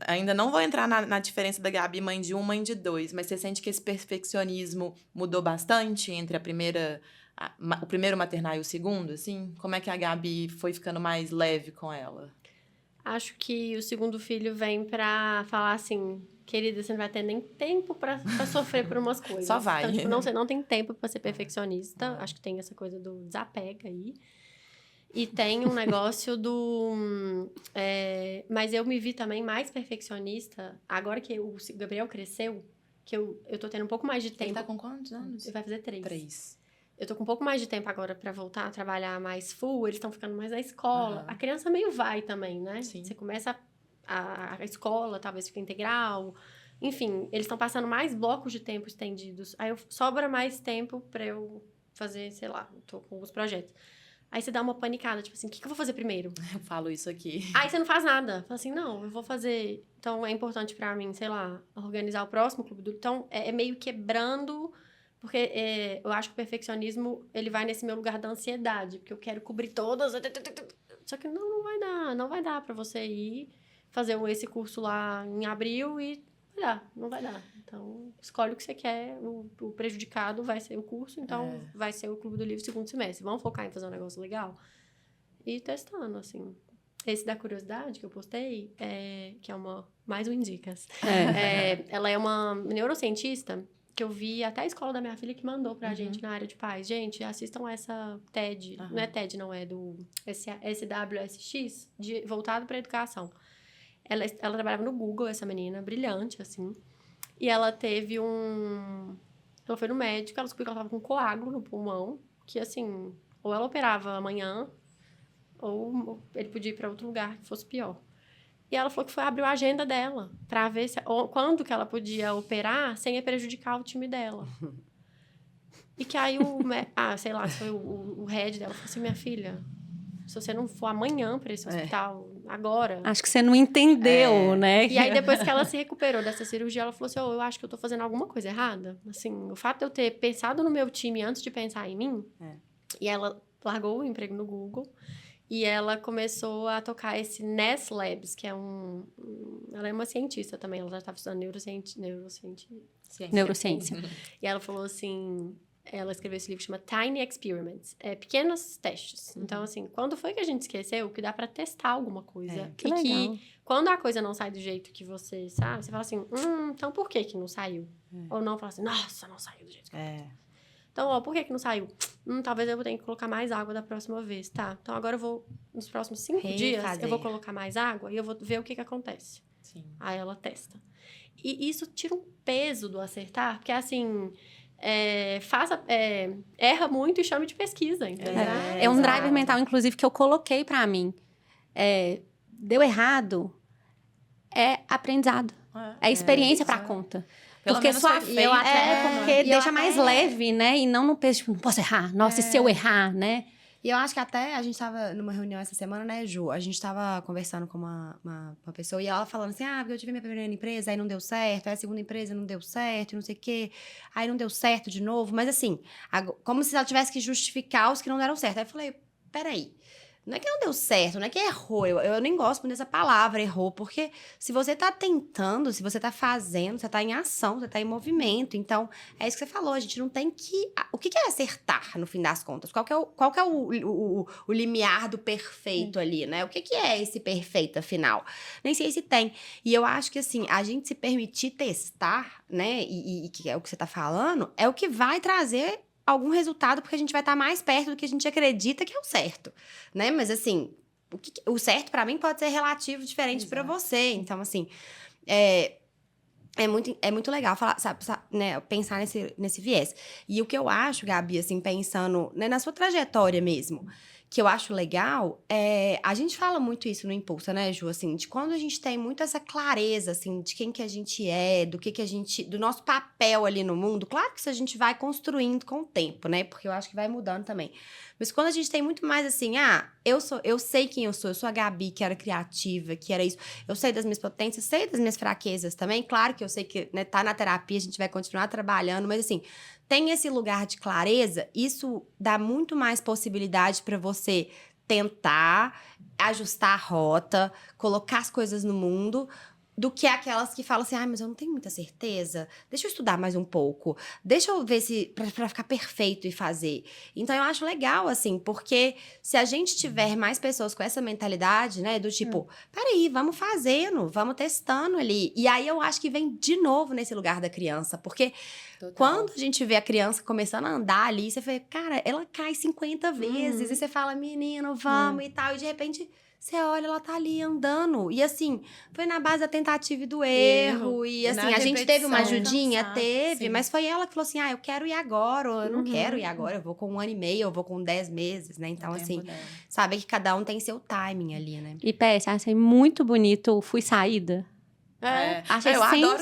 ainda não vou entrar na diferença da Gabi mãe de 1, mãe de 2. Mas você sente que esse perfeccionismo mudou bastante entre o primeiro maternal e o segundo, assim? Como é que a Gabi foi ficando mais leve com ela? Acho que o segundo filho vem pra falar assim, querida, você não vai ter nem tempo pra sofrer por umas coisas. Só vai. Então, tipo, você não tem tempo pra ser perfeccionista. Acho que tem essa coisa do desapega aí. E tem um negócio mas eu me vi também mais perfeccionista, agora que o Gabriel cresceu, que eu tô tendo um pouco mais de tempo. Ele tá com quantos anos? Ele vai fazer 3. 3. Eu tô com um pouco mais de tempo agora pra voltar a trabalhar mais full, eles estão ficando mais na escola. Aham. A criança meio vai também, né? Sim. Você começa a escola, talvez fique integral. Enfim, eles estão passando mais blocos de tempo estendidos. Aí sobra mais tempo pra eu fazer, sei lá, tô com os projetos. Aí você dá uma panicada, tipo assim, o que eu vou fazer primeiro? Eu falo isso aqui. Aí você não faz nada. Fala assim, não, eu vou fazer... Então, é importante pra mim, sei lá, organizar o próximo clube do... Então, é meio quebrando... Porque eu acho que o perfeccionismo, ele vai nesse meu lugar da ansiedade. Porque eu quero cobrir todas... Só que não vai dar. Não vai dar pra você ir fazer esse curso lá em abril e... Não vai dar. Então, escolhe o que você quer. O prejudicado vai ser o curso, então vai ser o Clube do Livro segundo semestre. Vamos focar em fazer um negócio legal? E testando, assim. Esse da curiosidade que eu postei, que é mais um Indicas. Ela é uma neurocientista que eu vi até a escola da minha filha que mandou pra gente na área de pais. Gente, assistam essa TED. Não é TED, não, é do SWSX, voltado pra educação. Ela trabalhava no Google, essa menina, brilhante, assim. E ela teve Ela foi no médico, ela descobriu que ela tava com coágulo no pulmão, que, assim, ou ela operava amanhã, ou ele podia ir pra outro lugar que fosse pior. E ela falou que abriu a agenda dela pra ver quando que ela podia operar sem prejudicar o time dela. E que aí sei lá, foi o head dela, falou assim, minha filha, se você não for amanhã pra esse hospital, agora... Acho que você não entendeu, né? E aí, depois que ela se recuperou dessa cirurgia, ela falou assim, eu acho que eu tô fazendo alguma coisa errada. Assim, o fato de eu ter pensado no meu time antes de pensar em mim, e ela largou o emprego no Google, e ela começou a tocar esse Ness Labs, que é ela é uma cientista também, ela já estava estudando neurociência. E ela falou assim... Ela escreveu esse livro que chama Tiny Experiments. Pequenos testes. Então, assim, quando foi que a gente esqueceu que dá pra testar alguma coisa? Que legal. Que quando a coisa não sai do jeito que você sabe, você fala assim, então por que não saiu? Ou não, fala assim, nossa, não saiu do jeito que eu quero. Então, por que não saiu? Talvez eu vou ter que colocar mais água da próxima vez, tá? Então, agora eu vou, nos próximos 5 dias, eu vou colocar mais água e eu vou ver o que acontece. Sim. Aí ela testa. E isso tira um peso do acertar, porque assim... erra muito e chame de pesquisa, entendeu? É um driver mental, inclusive, que eu coloquei pra mim. Deu errado, é aprendizado. É experiência pra conta. Pelo Porque menos sua foi fé feito, porque deixa mais leve, né? E não no peso, tipo, não posso errar. Nossa, e se eu errar, né? E eu acho que até a gente tava numa reunião essa semana, né, Ju? A gente tava conversando com uma pessoa e ela falando assim, porque eu tive minha primeira empresa, aí não deu certo, aí a segunda empresa não deu certo, e não sei o quê, aí não deu certo de novo. Mas assim, como se ela tivesse que justificar os que não deram certo. Aí eu falei, peraí, não é que não deu certo, não é que errou. Eu nem gosto muito dessa palavra, errou, porque se você tá tentando, se você tá fazendo, você tá em ação, você tá em movimento. Então, é isso que você falou, a gente não tem que... O que é acertar, no fim das contas? Qual que é o limiar do perfeito ali, né? O que é esse perfeito, afinal? Nem sei se tem. E eu acho que, assim, a gente se permitir testar, né, e que é o que você tá falando, é o que vai trazer algum resultado, porque a gente vai estar mais perto do que a gente acredita que é o certo, né? Mas, assim, o certo, pra mim, pode ser relativo, diferente pra você. Então, assim, é muito legal falar, sabe, né, pensar nesse viés. E o que eu acho, Gabi, assim, pensando, né, na sua trajetória mesmo, que eu acho legal, a gente fala muito isso no Impulsa, né, Ju? Assim, de quando a gente tem muito essa clareza, assim, de quem que a gente é, do nosso papel ali no mundo. Claro que isso a gente vai construindo com o tempo, né? Porque eu acho que vai mudando também. Mas quando a gente tem muito mais assim, eu sei quem eu sou a Gabi, que era criativa, que era isso. Eu sei das minhas potências, sei das minhas fraquezas também. Claro que eu sei que, né, tá na terapia, a gente vai continuar trabalhando, mas assim, tem esse lugar de clareza, isso dá muito mais possibilidade para você tentar ajustar a rota, colocar as coisas no mundo, do que aquelas que falam assim, mas eu não tenho muita certeza, deixa eu estudar mais um pouco, deixa eu ver se pra ficar perfeito e fazer. Então, eu acho legal, assim, porque se a gente tiver mais pessoas com essa mentalidade, né, do tipo, peraí, vamos fazendo, vamos testando ali. E aí, eu acho que vem de novo nesse lugar da criança, porque quando a gente vê a criança começando a andar ali, você fala, cara, ela cai 50 vezes, e você fala, menino, vamos e tal, e de repente... Você olha, ela tá ali andando. E assim, foi na base da tentativa e do erro. E assim, a gente teve uma ajudinha? Teve. Mas foi ela que falou assim, eu quero ir agora. Ou eu não quero ir agora. Eu vou com 1 ano e meio, eu vou com 10 meses, né? Então, assim, sabe que cada um tem seu timing ali, né? E, Pés, achei muito bonito o Fui Saída. Achei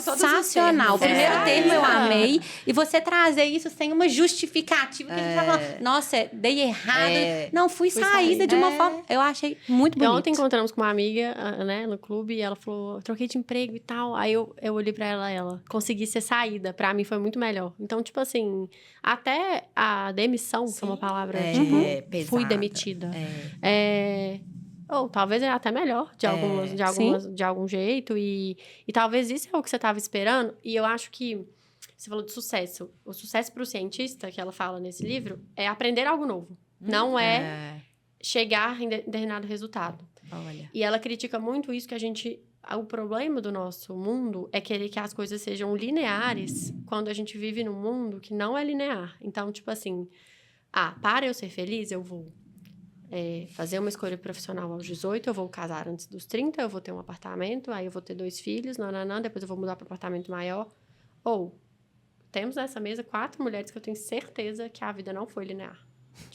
sensacional. O primeiro termo eu amei. E você trazer isso sem uma justificativa. Que a gente vai falar, nossa, dei errado. Não, fui saída de uma forma... Eu achei muito bonito. Ontem encontramos com uma amiga, né, no clube. E ela falou, troquei de emprego e tal. Aí eu olhei pra ela, consegui ser saída. Pra mim foi muito melhor. Então, tipo assim, até a demissão, que é uma palavra, tipo, pesada. Fui demitida. Ou talvez é até melhor, de algum jeito. E talvez isso é o que você estava esperando. E eu acho que, você falou de sucesso. O sucesso para o cientista, que ela fala nesse livro, é aprender algo novo. Não é chegar em determinado resultado. Olha. E ela critica muito isso, que o problema do nosso mundo é querer que as coisas sejam lineares quando a gente vive num mundo que não é linear. Então, tipo assim, para eu ser feliz, eu vou... fazer uma escolha profissional aos 18, eu vou casar antes dos 30, eu vou ter um apartamento, aí eu vou ter 2 filhos, depois eu vou mudar para um apartamento maior. Ou, temos nessa mesa 4 mulheres que eu tenho certeza que a vida não foi linear.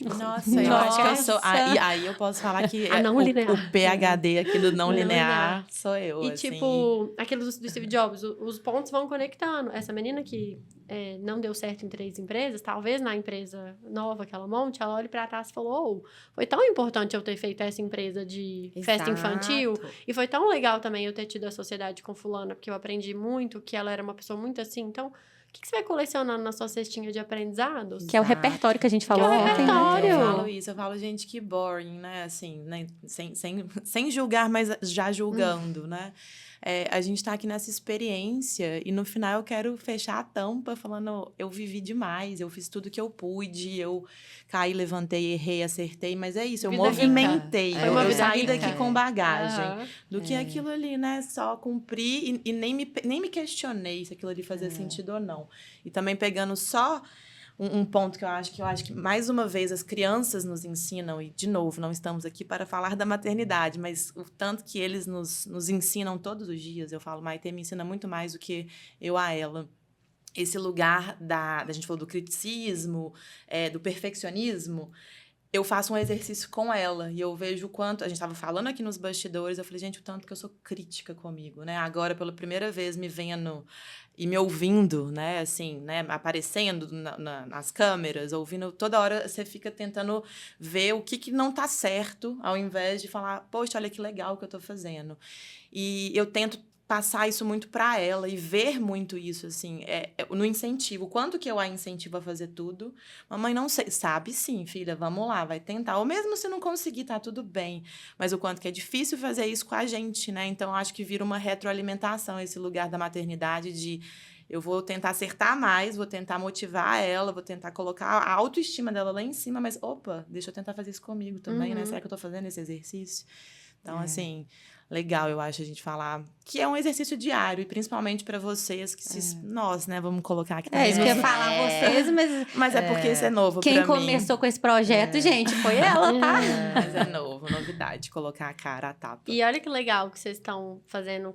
Nossa, eu acho que eu sou... Aí eu posso falar que o PhD aqui do não linear sou eu, E, assim. tipo, aquilo do Steve Jobs, os pontos vão conectando. Essa menina que não deu certo em 3 empresas, talvez na empresa nova que ela monte, ela olha pra trás e falou, foi tão importante eu ter feito essa empresa de festa infantil, e foi tão legal também eu ter tido a sociedade com fulana, porque eu aprendi muito, que ela era uma pessoa muito assim, então... O que você vai colecionando na sua cestinha de aprendizados? Que é o repertório que a gente falou ontem. Eu falo isso, eu falo, gente, que boring, né? Assim, né? Sem julgar, mas já julgando, né? A gente tá aqui nessa experiência e no final eu quero fechar a tampa falando, eu vivi demais, eu fiz tudo que eu pude, eu caí, levantei, errei, acertei, mas é isso, eu movimentei, eu saí daqui com bagagem, do que aquilo ali, né, só cumprir e nem me questionei se aquilo ali fazia sentido ou não. E também pegando só um ponto que eu acho que mais uma vez as crianças nos ensinam, e de novo, não estamos aqui para falar da maternidade, mas o tanto que eles nos ensinam todos os dias, eu falo, Maitê me ensina muito mais do que eu a ela. Esse lugar a gente falou do criticismo, do perfeccionismo, eu faço um exercício com ela e eu vejo o quanto... A gente estava falando aqui nos bastidores, eu falei, gente, o tanto que eu sou crítica comigo, né? Agora, pela primeira vez, me vendo e me ouvindo, né? Assim, né? Aparecendo nas câmeras, ouvindo... Toda hora você fica tentando ver o que não tá certo, ao invés de falar, poxa, olha que legal o que eu tô fazendo. E eu tento passar isso muito para ela e ver muito isso, assim, no incentivo. Quanto que eu a incentivo a fazer tudo? Mamãe não sei, sabe sim, filha, vamos lá, vai tentar. Ou mesmo se não conseguir, tá tudo bem. Mas o quanto que é difícil fazer isso com a gente, né? Então, acho que vira uma retroalimentação esse lugar da maternidade de... Eu vou tentar acertar mais, vou tentar motivar ela, vou tentar colocar a autoestima dela lá em cima, mas, opa, deixa eu tentar fazer isso comigo também, né? Será que eu tô fazendo esse exercício? Então, assim... Legal, eu acho, a gente falar que é um exercício diário, e principalmente para vocês, nós, né, vamos colocar aqui também. Isso que eu ia falar vocês, mas é porque isso é novo para mim. Quem começou com esse projeto, gente, foi ela, tá? Mas é novo, novidade, colocar a cara a tapa. E olha que legal que vocês estão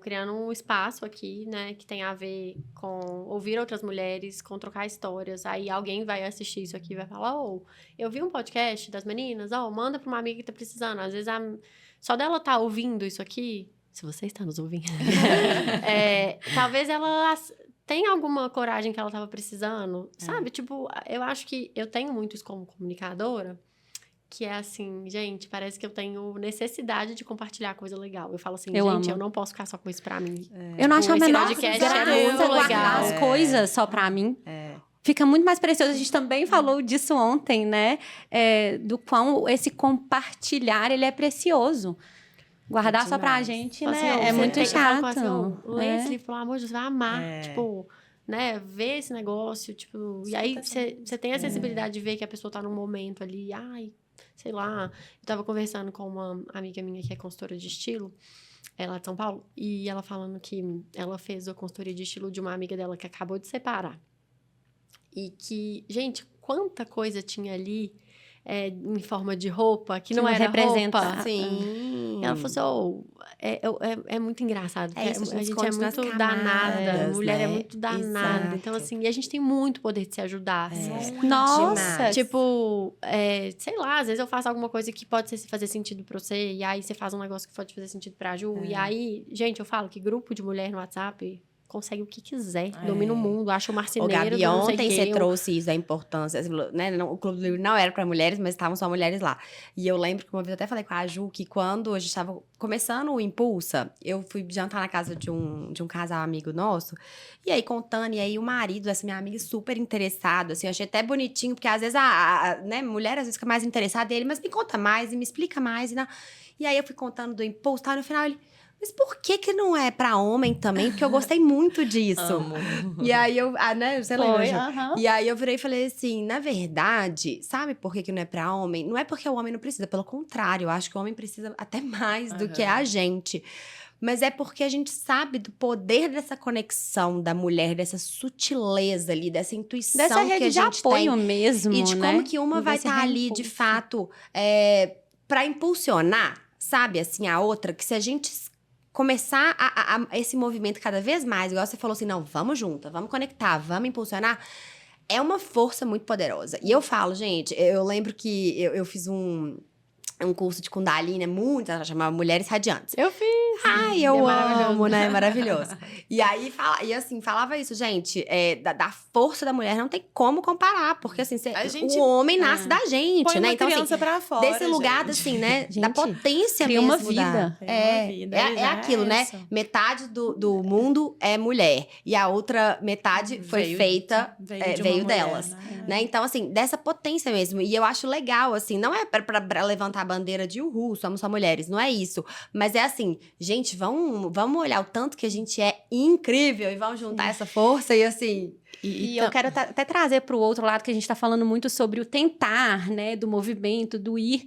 criando um espaço aqui, né, que tem a ver com ouvir outras mulheres, com trocar histórias. Aí alguém vai assistir isso aqui e vai falar, eu vi um podcast das meninas, manda para uma amiga que tá precisando. Às vezes só dela tá ouvindo isso aqui, se você está nos ouvindo, talvez ela tenha alguma coragem que ela tava precisando, sabe? Tipo, eu acho que eu tenho muito isso como comunicadora, que é assim, gente, parece que eu tenho necessidade de compartilhar coisa legal. Eu falo assim, eu não posso ficar só com isso pra mim. Eu não acho a menor podcast graça muito guardar legal. as coisas só pra mim. fica muito mais precioso. A gente também falou disso ontem, né? Do quão esse compartilhar, ele é precioso. Guardar só pra gente, Assim, né? ó, É você muito tem- eu falo com chato. assim, ó, lê esse É. livro, pelo amor de Deus, você vai amar. É. Tipo, né? Ver esse negócio, tipo... E aí, você tem a sensibilidade de ver que a pessoa tá num momento ali, ai, sei lá. Eu tava conversando com uma amiga minha que é consultora de estilo, ela é de São Paulo, e ela falando que ela fez a consultoria de estilo de uma amiga dela que acabou de separar. E que, gente, quanta coisa tinha ali em forma de roupa que não não era representa. roupa. Sim. Ela falou assim, é muito engraçado. É isso, a porque gente a gente é esconde nas muito camadas, danada. Mulher né? é muito danada. Exato. Então, assim, e a gente tem muito poder de se ajudar. Nossa! Demais. Tipo, sei lá, às vezes eu faço alguma coisa que pode fazer sentido pra você, e aí você faz um negócio que pode fazer sentido pra Ju, e aí, gente, eu falo que grupo de mulher no WhatsApp consegue o que quiser, domina o mundo, acha o Ô, marceneiro, Gabi, do não sei ontem quê, você trouxe isso da importância, né? O Clube do Livro não era pra mulheres, mas estavam só mulheres lá. E eu lembro que uma vez eu até falei com a Ju que quando a gente tava começando o Impulsa, eu fui jantar na casa de um casal amigo nosso, e aí contando, e aí o marido dessa minha amiga super interessado, assim, eu achei até bonitinho, porque às vezes né, mulher às vezes fica mais interessada nele, mas me conta mais e me explica mais. E aí eu fui contando do Impulso, tá? No final ele. Mas por que não é pra homem também? Porque eu gostei muito disso. Amo. E aí né, você lembra, Ju? aham. E aí eu virei e falei assim, na verdade, sabe por que não é pra homem? Não é porque o homem não precisa, pelo contrário, eu acho que o homem precisa até mais do que a gente. Mas é porque a gente sabe do poder dessa conexão da mulher, dessa sutileza ali, dessa intuição Dessa que a rede de gente apoio tem. mesmo, E de né? como que uma vai Desse estar ali, de reimpulso. fato, pra impulsionar, sabe, assim, a outra, que se a gente começar a esse movimento cada vez mais, igual você falou assim, não, vamos junto, vamos conectar, vamos impulsionar, é uma força muito poderosa. E eu falo, gente, eu lembro que eu fiz um curso de Kundalini, ela chamava Mulheres Radiantes. Eu fiz. Ai, eu É maravilhoso. amo, né? Maravilhoso. E aí, falava isso, gente, da força da mulher não tem como comparar, porque assim, A gente- o homem nasce da gente, Põe né? uma Então, assim, criança pra fora, desse lugar, gente. assim, né? Da Gente, potência cria mesmo. uma vida. Cria uma vida, É aquilo, né? isso. Metade do mundo é mulher. E a outra metade foi Veio- feita, veio de uma veio mulher, delas. né? Né? Então, assim, dessa potência mesmo. E eu acho legal, assim, não é pra levantar a bandeira de uhul, somos só mulheres, não é isso. Mas é assim, gente, vamos olhar o tanto que a gente é incrível e vamos juntar essa força e assim. E eu quero até trazer para o outro lado, que a gente está falando muito sobre o tentar, né? Do movimento, do ir.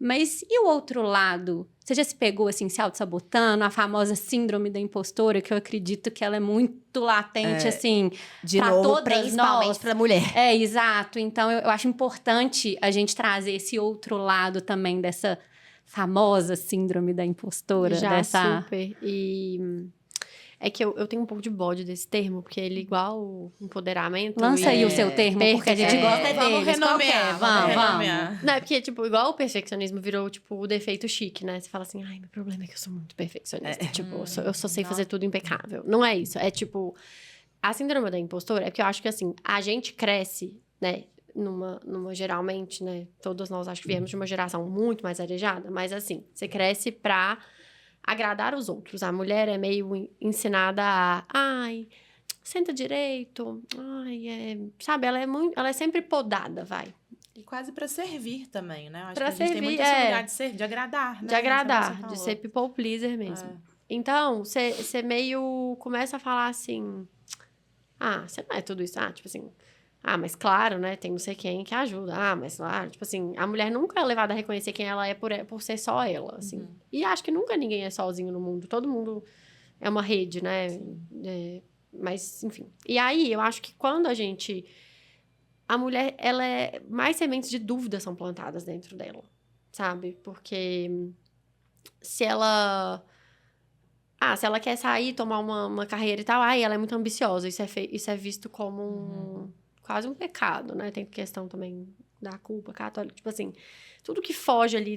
Mas e o outro lado? Você já se pegou, assim, se auto-sabotando? A famosa síndrome da impostora, que eu acredito que ela é muito latente, assim, De pra novo, todas principalmente nós. pra mulher. É, exato. Então, eu acho importante a gente trazer esse outro lado também dessa famosa síndrome da impostora. Já, dessa... super. E é que eu tenho um pouco de bode desse termo, porque ele é igual o empoderamento. Lança aí e- o seu termo, porque a gente É, gosta Vamos deles. Qual que é? renomear, Vamos. renomear. Não, é porque, tipo, igual o perfeccionismo virou, tipo, o defeito chique, né? Você fala assim, ai, meu problema é que eu sou muito perfeccionista. Tipo, eu só sei fazer tudo impecável. Não é isso. É, tipo, a síndrome da impostora é porque eu acho que, assim, a gente cresce, né? Numa geralmente, né? Todos nós acho que viemos de uma geração muito mais arejada. Mas, assim, você cresce pra agradar os outros. A mulher é meio ensinada a... Ai, senta direito. Ai, sabe? Ela é sempre podada, vai. E quase pra servir também, né? Eu acho Pra que a gente tem servir, muito esse lugar de agradar, né? De agradar, Essa de você ser falou. people pleaser mesmo. É. Então, você meio começa a falar assim... Ah, você não é tudo isso. Ah, tipo assim... Ah, mas claro, né? Tem não sei quem que ajuda. Ah, mas claro, tipo assim... A mulher nunca é levada a reconhecer quem ela é por ser só ela, assim. E acho que nunca ninguém é sozinho no mundo. Todo mundo é uma rede, né? Mas, enfim. E aí, eu acho que quando a gente... A mulher, ela é... Mais sementes de dúvida são plantadas dentro dela, sabe? Porque se ela quer sair, tomar uma carreira e tal, ai, ela é muito ambiciosa. Isso é visto como quase um pecado, né? Tem questão também da culpa católica. Tipo assim, tudo que foge ali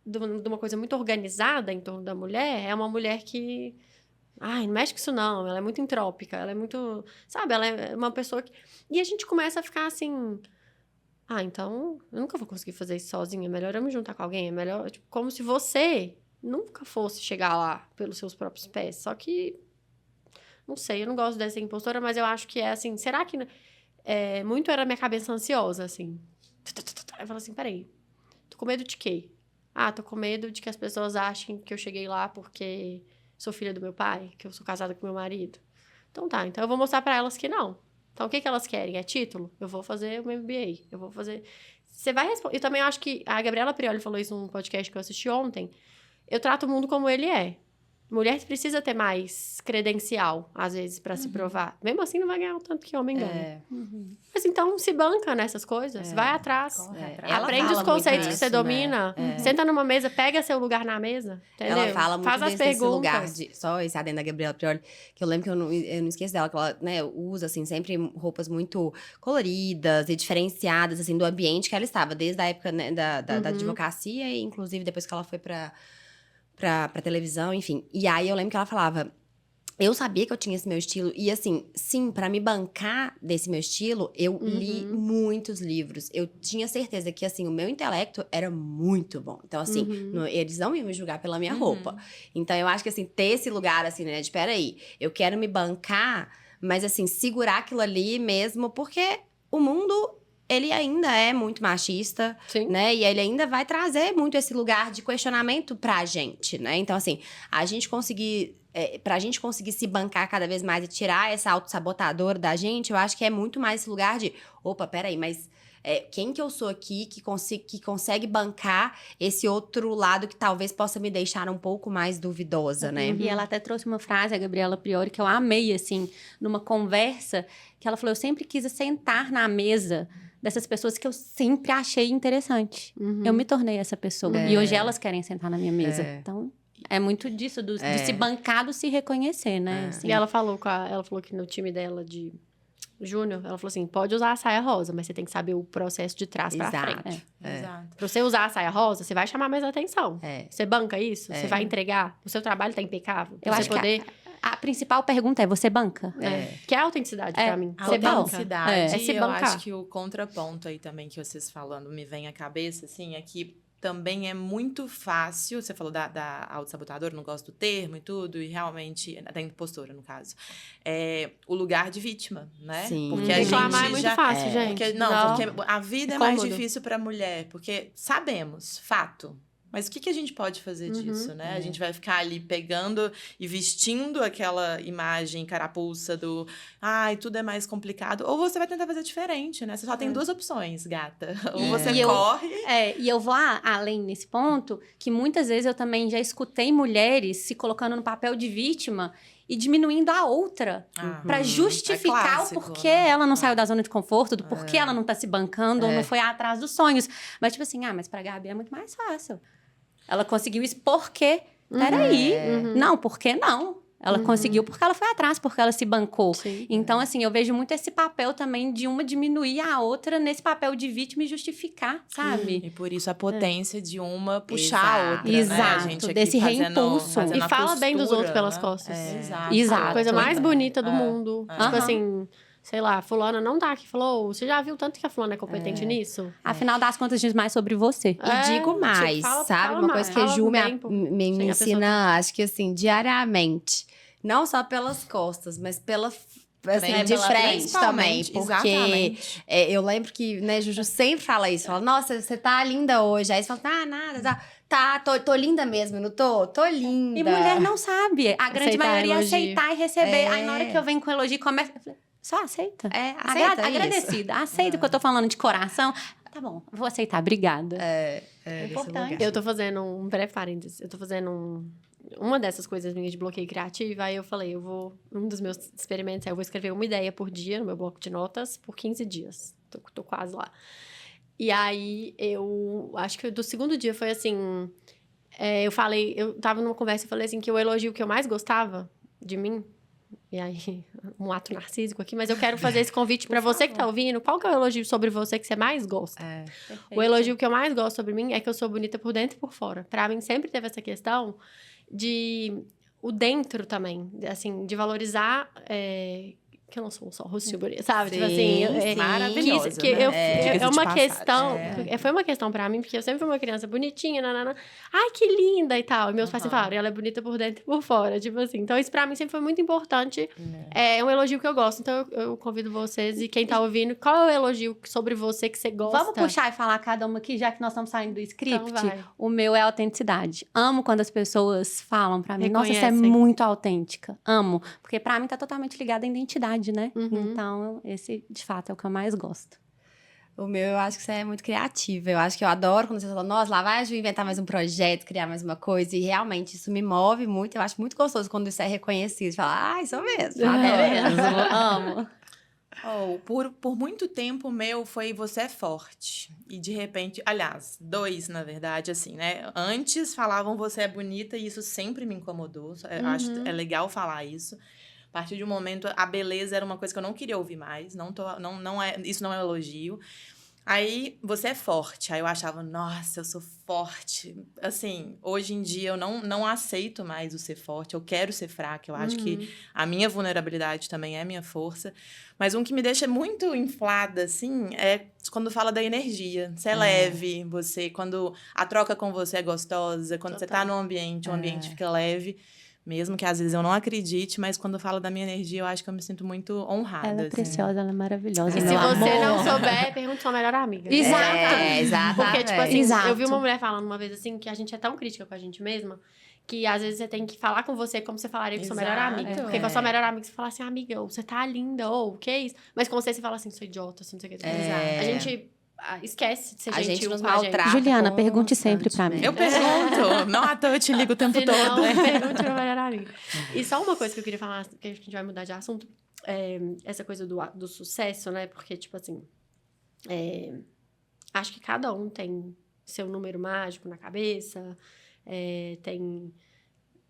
de uma coisa muito organizada em torno da mulher é uma mulher que... Ai, não mexe com isso não, ela é muito entrópica, ela é muito... Sabe, ela é uma pessoa que... E a gente começa a ficar assim... Ah, então, eu nunca vou conseguir fazer isso sozinha, é melhor eu me juntar com alguém, é melhor... Tipo, como se você nunca fosse chegar lá pelos seus próprios pés, só que... Não sei, eu não gosto dessa impostora, mas eu acho que é assim, será que... muito era minha cabeça ansiosa, assim. Eu falo assim, peraí, tô com medo de quê? Ah, tô com medo de que as pessoas achem que eu cheguei lá porque sou filha do meu pai, que eu sou casada com meu marido. Então tá, então eu vou mostrar pra elas que não. Então o que elas querem? É título? Eu vou fazer o MBA, eu vou fazer... Você vai responder... Eu também acho que a Gabriela Prioli falou isso num podcast que eu assisti ontem. Eu trato o mundo como ele é. Mulher precisa ter mais credencial, às vezes, pra se provar. Mesmo assim, não vai ganhar o tanto que homem ganha. Mas então, se banca nessas coisas. Vai atrás. Corre É. atrás. Ela Aprende fala os conceitos muito que você disso, né? domina. Senta numa mesa, pega seu lugar na mesa. Entendeu? Ela fala muito Faz as desse perguntas. lugar de... Só esse adendo da Gabriela Prioli, que eu lembro que eu não esqueço dela, que ela, né, usa, assim, sempre roupas muito coloridas e diferenciadas, assim, do ambiente que ela estava. Desde a época, né, da advocacia e, inclusive, depois que ela foi pra televisão, enfim. E aí, eu lembro que ela falava... Eu sabia que eu tinha esse meu estilo. E, assim, sim, pra me bancar desse meu estilo, eu li muitos livros. Eu tinha certeza que, assim, o meu intelecto era muito bom. Então, assim, eles não iam me julgar pela minha roupa. Então, eu acho que, assim, ter esse lugar, assim, né, de peraí, eu quero me bancar, mas, assim, segurar aquilo ali mesmo, porque o mundo... Ele ainda é muito machista, Sim. né? E ele ainda vai trazer muito esse lugar de questionamento pra gente, né? Então, assim, pra gente conseguir se bancar cada vez mais e tirar essa autossabotadora da gente, eu acho que é muito mais esse lugar de, opa, peraí, mas quem que eu sou aqui que consegue bancar esse outro lado que talvez possa me deixar um pouco mais duvidosa, né? E ela até trouxe uma frase, a Gabriela Priori, que eu amei, assim, numa conversa, que ela falou, eu sempre quis sentar na mesa dessas pessoas que eu sempre achei interessante. Eu me tornei essa pessoa. E hoje elas querem sentar na minha mesa. Então, é muito disso, de se bancar, do se reconhecer, né? Assim. E ela falou que no time dela de Júnior, ela falou assim, pode usar a saia rosa, mas você tem que saber o processo de trás pra Exato. frente. Exato. Pra você usar a saia rosa, você vai chamar mais atenção. Você banca isso? Você vai entregar? O seu trabalho tá impecável? Eu Pra acho você poder... que a principal pergunta é, você banca? Que é a autenticidade pra mim. A Você banca. autenticidade, É se eu bancar. acho que o contraponto aí também que vocês falando me vem à cabeça, assim, é que também é muito fácil, você falou da autossabotadora, não gosto do termo e tudo, e realmente, da impostora, no caso, o lugar de vítima, né? Sim. Porque a Reclamar gente é muito já... fácil, gente. Porque, porque a vida é mais difícil para a mulher, porque sabemos, fato. Mas o que a gente pode fazer disso, né? A gente vai ficar ali pegando e vestindo aquela imagem carapuça do... Ai, tudo é mais complicado. Ou você vai tentar fazer diferente, né? Você só tem duas opções, gata. Ou você corre... E eu vou além nesse ponto, que muitas vezes eu também já escutei mulheres se colocando no papel de vítima e diminuindo a outra pra justificar clássico, o porquê né? ela não saiu da zona de conforto, do porquê ela não tá se bancando ou não foi atrás dos sonhos. Mas tipo assim, mas pra Gabi é muito mais fácil. Ela conseguiu isso porque... Peraí. Não, por que não? Ela conseguiu porque ela foi atrás, porque ela se bancou. Sim. Então, assim, eu vejo muito esse papel também de uma diminuir a outra nesse papel de vítima e justificar, sabe? E por isso a potência de uma puxar a outra, né? Exato, A gente aqui desse reimpulso. fazendo E a fala bem dos postura, outros pelas né? costas. Exato. A coisa mais bonita do mundo. Tipo Aham. assim, sei lá, fulana não tá aqui. Falou, você já viu tanto que a fulana é competente nisso? Afinal das contas, diz mais sobre você. E digo mais, sabe? Uma coisa que a Ju me ensina, acho que assim, diariamente. Não só pelas costas, mas assim, de frente também. Porque eu lembro que, né, Juju sempre fala isso. Fala, nossa, você tá linda hoje. Aí você fala, nada. Tá, tô linda mesmo, não tô? Tô linda. E mulher não sabe. A grande Aceitar maioria elogio. aceitar e receber. Aí na hora que eu venho com elogio, começa... eu falei, só aceita. Aceita isso. Agradecida. Aceita o que eu tô falando de coração. Tá bom, vou aceitar. Obrigada. É importante. Eu tô fazendo um breve parênteses. Eu tô fazendo uma dessas coisas minhas de bloqueio criativo. Aí eu falei, um dos meus experimentos é eu vou escrever uma ideia por dia no meu bloco de notas por 15 dias. Tô quase lá. E aí, eu acho que do segundo dia foi assim... eu tava numa conversa e falei assim, que o elogio que eu mais gostava de mim... E aí, um ato narcísico aqui, mas eu quero fazer esse convite pra você que tá ouvindo. Qual que é o elogio sobre você que você mais gosta? O elogio que eu mais gosto sobre mim é que eu sou bonita por dentro e por fora. Pra mim, sempre teve essa questão de... O dentro também, assim, de valorizar... que eu não sou só rostinho bonito, sabe? Sim, tipo assim, sim. Maravilhosa, que né? eu, Diga-se é de uma passagem. questão, foi uma questão pra mim, porque eu sempre fui uma criança bonitinha, nanana, ai, que linda e tal. E meus pais sempre falaram, ela é bonita por dentro e por fora, tipo assim. Então, isso pra mim sempre foi muito importante. É um elogio que eu gosto. Então, eu convido vocês e quem tá ouvindo, qual é o elogio sobre você que você gosta? Vamos puxar e falar cada uma aqui, já que nós estamos saindo do script. Então vai. O meu é autenticidade. Amo quando as pessoas falam pra mim, nossa, você é Reconhecem. muito autêntica. Amo. Porque pra mim tá totalmente ligado à identidade, né? Uhum. Então, esse, de fato, é o que eu mais gosto. O meu, eu acho que você é muito criativa. Eu acho que eu adoro quando você fala, nossa, lá vai a Ju inventar mais um projeto, criar mais uma coisa. E realmente isso me move muito. Eu acho muito gostoso quando isso é reconhecido. Você fala, ai, sou mesmo. É Adoro. mesmo, amo. Por muito tempo, o meu foi você é forte. E de repente, aliás, 2, na verdade, assim, né? Antes falavam você é bonita e isso sempre me incomodou. Eu acho é legal falar isso. A partir de um momento, a beleza era uma coisa que eu não queria ouvir mais. Isso não é um elogio. Aí, você é forte. Aí eu achava, nossa, eu sou forte. Assim, hoje em dia eu não aceito mais o ser forte. Eu quero ser fraca. Eu acho que a minha vulnerabilidade também é minha força. Mas um que me deixa muito inflada, assim, é quando fala da energia. Você é leve, quando a troca com você é gostosa, quando você tá num ambiente, o ambiente fica leve. Mesmo que às vezes eu não acredite, mas quando eu falo da minha energia, eu acho que eu me sinto muito honrada. Ela é assim. preciosa, ela é maravilhosa. E se meu você amor. não souber, pergunta sua melhor amiga. Exato. É, exatamente. Porque, tipo assim, Exato. eu vi uma mulher falando uma vez assim, que a gente é tão crítica com a gente mesma, que às vezes você tem que falar com você como você falaria com sua melhor Exato. amiga. Porque com a sua melhor amiga você fala assim, amiga, ou você tá linda, ou o que é isso? Mas com você fala assim, sou idiota, assim, não sei o que. É. A gente esquece de ser A gente gentil nos com a gente. maltrata. Juliana, pergunte sempre pra mim. Eu pergunto, não à toa eu te ligo o tempo Se não, todo. pergunte pra melhor amiga. E só uma coisa que eu queria falar, que a gente vai mudar de assunto, é essa coisa do sucesso, né? Porque, tipo assim, acho que cada um tem seu número mágico na cabeça,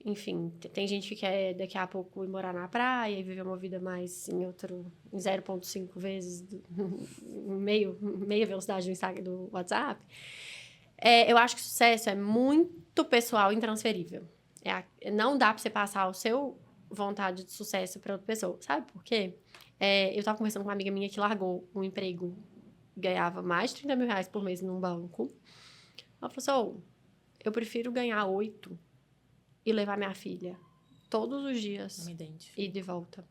enfim, tem gente que quer daqui a pouco ir morar na praia e viver uma vida mais em 0,5 vezes, meia velocidade do Instagram, do WhatsApp. Eu acho que sucesso é muito pessoal e intransferível. Não dá pra você passar o seu vontade de sucesso pra outra pessoa. Sabe por quê? Eu tava conversando com uma amiga minha que largou um emprego, ganhava mais de 30 mil reais por mês num banco. Ela falou assim, eu prefiro ganhar 8 e levar minha filha todos os dias Não me identifico. e de volta.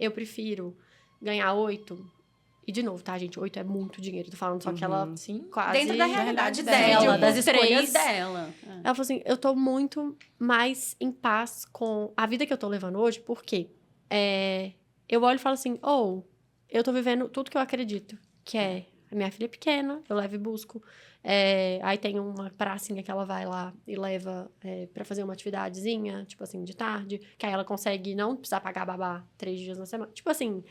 Eu prefiro ganhar 8 e, de novo, tá, gente? 8 é muito dinheiro. Tô falando só que ela Sim. quase... Dentro da realidade dividiu dela, por das escolhas 3. dela. Ela falou assim, eu tô muito mais em paz com a vida que eu tô levando hoje, porque eu olho e falo assim, eu tô vivendo tudo que eu acredito, que é a minha filha é pequena, eu levo e busco. Aí tem uma pracinha que ela vai lá e leva pra fazer uma atividadezinha, tipo assim, de tarde, que aí ela consegue não precisar pagar babá 3 dias na semana. Tipo assim,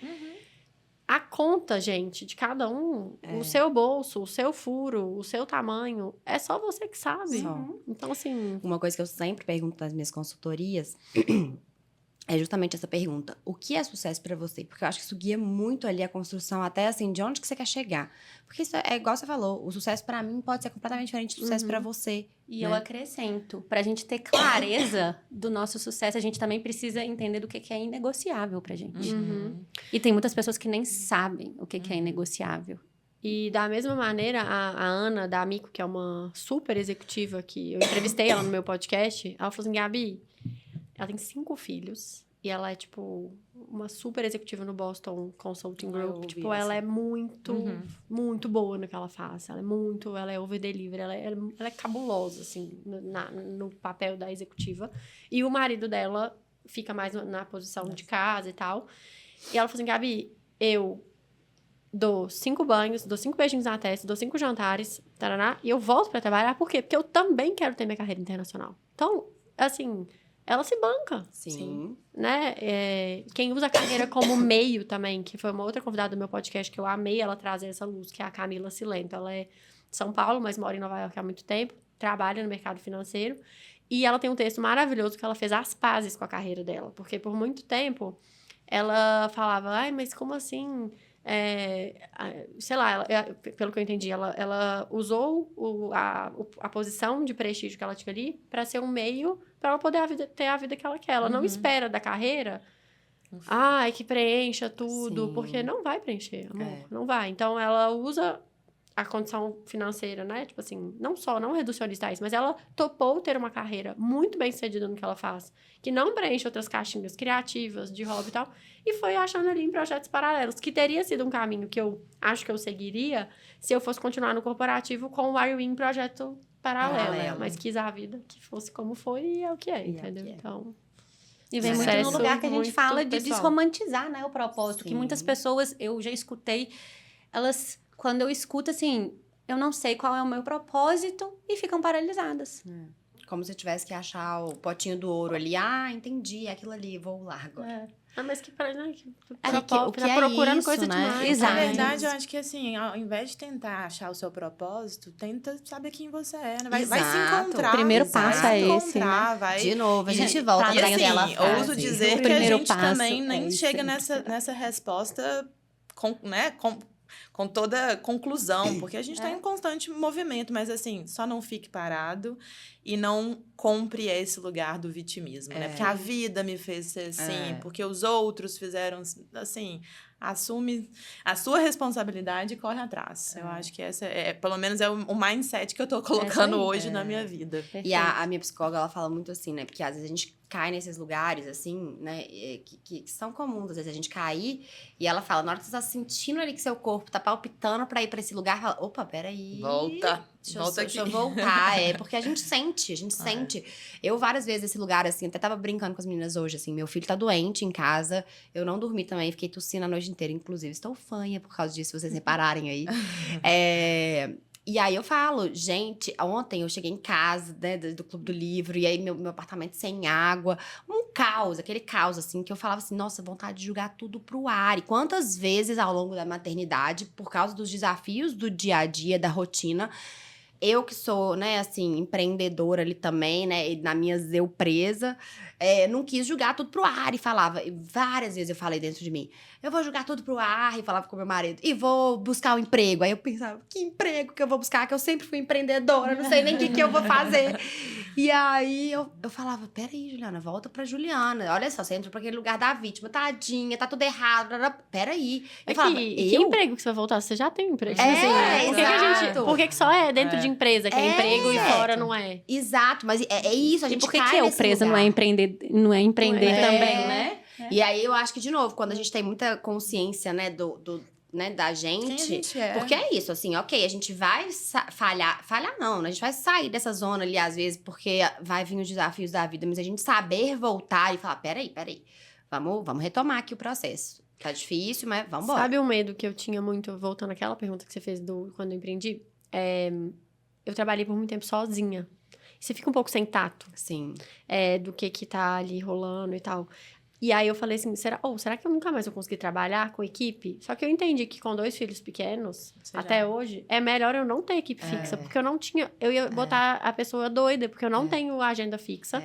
a conta, gente, de cada um, o seu bolso, o seu furo, o seu tamanho, é só você que sabe. Só. Então, assim... Uma coisa que eu sempre pergunto nas minhas consultorias é justamente essa pergunta. O que é sucesso pra você? Porque eu acho que isso guia muito ali a construção, até assim, de onde que você quer chegar. Porque isso é igual você falou, o sucesso pra mim pode ser completamente diferente do sucesso pra você. E né? eu acrescento, pra gente ter clareza do nosso sucesso, a gente também precisa entender do que é inegociável pra gente. E tem muitas pessoas que nem sabem o que é inegociável. E da mesma maneira, a Ana, da Amico, que é uma super executiva, que eu entrevistei ela no meu podcast, ela falou assim, Gabi, ela tem 5 filhos e ela é, tipo, uma super executiva no Boston Consulting Group. Tipo, ela é muito, muito boa no que ela faz. Ela é over-delivery, ela é cabulosa, assim, no papel da executiva. E o marido dela fica mais na posição de casa e tal. E ela falou assim, Gabi, eu dou 5 banhos, dou 5 beijinhos na testa, dou 5 jantares, taraná, e eu volto pra trabalhar. Por quê? Porque eu também quero ter minha carreira internacional. Então, assim, ela se banca. Sim. Né? Quem usa a carreira como meio também, que foi uma outra convidada do meu podcast que eu amei ela trazer essa luz, que é a Camila Silento. Ela é de São Paulo, mas mora em Nova York há muito tempo, trabalha no mercado financeiro, e ela tem um texto maravilhoso que ela fez as pazes com a carreira dela, porque por muito tempo ela falava, mas como assim... sei lá, pelo que eu entendi, ela usou a posição de prestígio que ela tinha ali para ser um meio para ela poder ter a vida que ela quer. Ela não espera da carreira ai, que preencha tudo, Sim. porque não vai preencher, amor, É. não vai. Então, ela usa a condição financeira, né? Tipo assim, não reducionista a isso, mas ela topou ter uma carreira muito bem sucedida no que ela faz, que não preenche outras caixinhas criativas, de hobby e tal, e foi achando ali em projetos paralelos, que teria sido um caminho que eu acho que eu seguiria se eu fosse continuar no corporativo com o Wirewing projeto paralelo, mas quis a vida que fosse como foi e é o que é, E é o entendeu? que é. Então, E vem muito no Sucesso lugar que a gente muito fala de pessoal. desromantizar, né, o propósito. Que Sim. muitas pessoas, eu já escutei, elas, quando eu escuto assim, eu não sei qual é o meu propósito, e ficam paralisadas. Como se eu tivesse que achar o potinho do ouro ali. Ah, entendi, é aquilo ali, vou lá agora. mas que para, né? O que tá é procurando isso, coisa né? demais. Exato. Na verdade, eu acho que assim, ao invés de tentar achar o seu propósito, tenta saber quem você é, né? Vai se Exato. encontrar. O primeiro vai passo se é esse, encontrar, vai... De novo, a E, gente volta pra E pra mim, aquela assim, frase. ouso dizer O que a primeiro gente passo também é nem isso chega aí. nessa resposta com toda conclusão, porque a gente está em constante movimento, mas assim, só não fique parado e não compre esse lugar do vitimismo, né? Porque a vida me fez ser assim, porque os outros fizeram assim, assume a sua responsabilidade e corre atrás. Eu acho que essa pelo menos é o mindset que eu tô colocando aí. hoje na minha vida. E a minha psicóloga, ela fala muito assim, né? Porque às vezes a gente cai nesses lugares, assim, né? Que são comuns, às vezes a gente cair. E ela fala, na hora que você tá sentindo ali que seu corpo tá palpitando pra ir pra esse lugar, fala, opa, peraí. Volta Deixa aqui. eu voltar. Porque a gente sente. Eu várias vezes esse lugar, assim, até tava brincando com as meninas hoje, assim, meu filho tá doente em casa, eu não dormi também, fiquei tossindo a noite inteira, inclusive estou fanha por causa disso, se vocês repararem aí. E aí eu falo, gente, ontem eu cheguei em casa, né, do Clube do Livro, e aí meu apartamento sem água, um caos, aquele caos, assim, que eu falava assim, nossa, vontade de jogar tudo pro ar. E quantas vezes ao longo da maternidade, por causa dos desafios do dia a dia, da rotina, eu que sou, né, assim, empreendedora ali também, né, e na minha eu presa, não quis jogar tudo pro ar e falava, e várias vezes eu falei dentro de mim, eu vou jogar tudo pro ar, e falava com meu marido, e vou buscar um emprego. Aí eu pensava, que emprego que eu vou buscar? Que eu sempre fui empreendedora, não sei nem o que eu vou fazer. E aí eu falava, peraí, Juliana, volta pra Juliana. Olha só, você entrou pra aquele lugar da vítima, tadinha, tá tudo errado. Peraí. Eu falava, que emprego que você vai voltar? Você já tem um emprego. exato. Por que só é dentro de empresa, que é emprego e fora não é? Exato, mas é isso, a E gente por que cai que eu nesse presa lugar. não é empreender É. também, né? E aí eu acho que, de novo, quando a gente tem muita consciência, né, né, da gente. Quem a gente é. Porque é isso, assim, ok, a gente vai falhar não, né? A gente vai sair dessa zona ali, às vezes, porque vai vir os desafios da vida, mas a gente saber voltar e falar, peraí, vamos retomar aqui o processo. Tá difícil, mas vamos embora. Sabe um medo que eu tinha muito, voltando àquela pergunta que você fez quando eu empreendi? Eu trabalhei por muito tempo sozinha. Você fica um pouco sem tato. Sim. Do que tá ali rolando e tal. E aí eu falei assim, será que eu nunca mais vou conseguir trabalhar com equipe? Só que eu entendi que com 2 filhos pequenos, até hoje, é melhor eu não ter equipe fixa. Porque eu não tinha... Eu ia botar a pessoa doida, porque eu não tenho agenda fixa.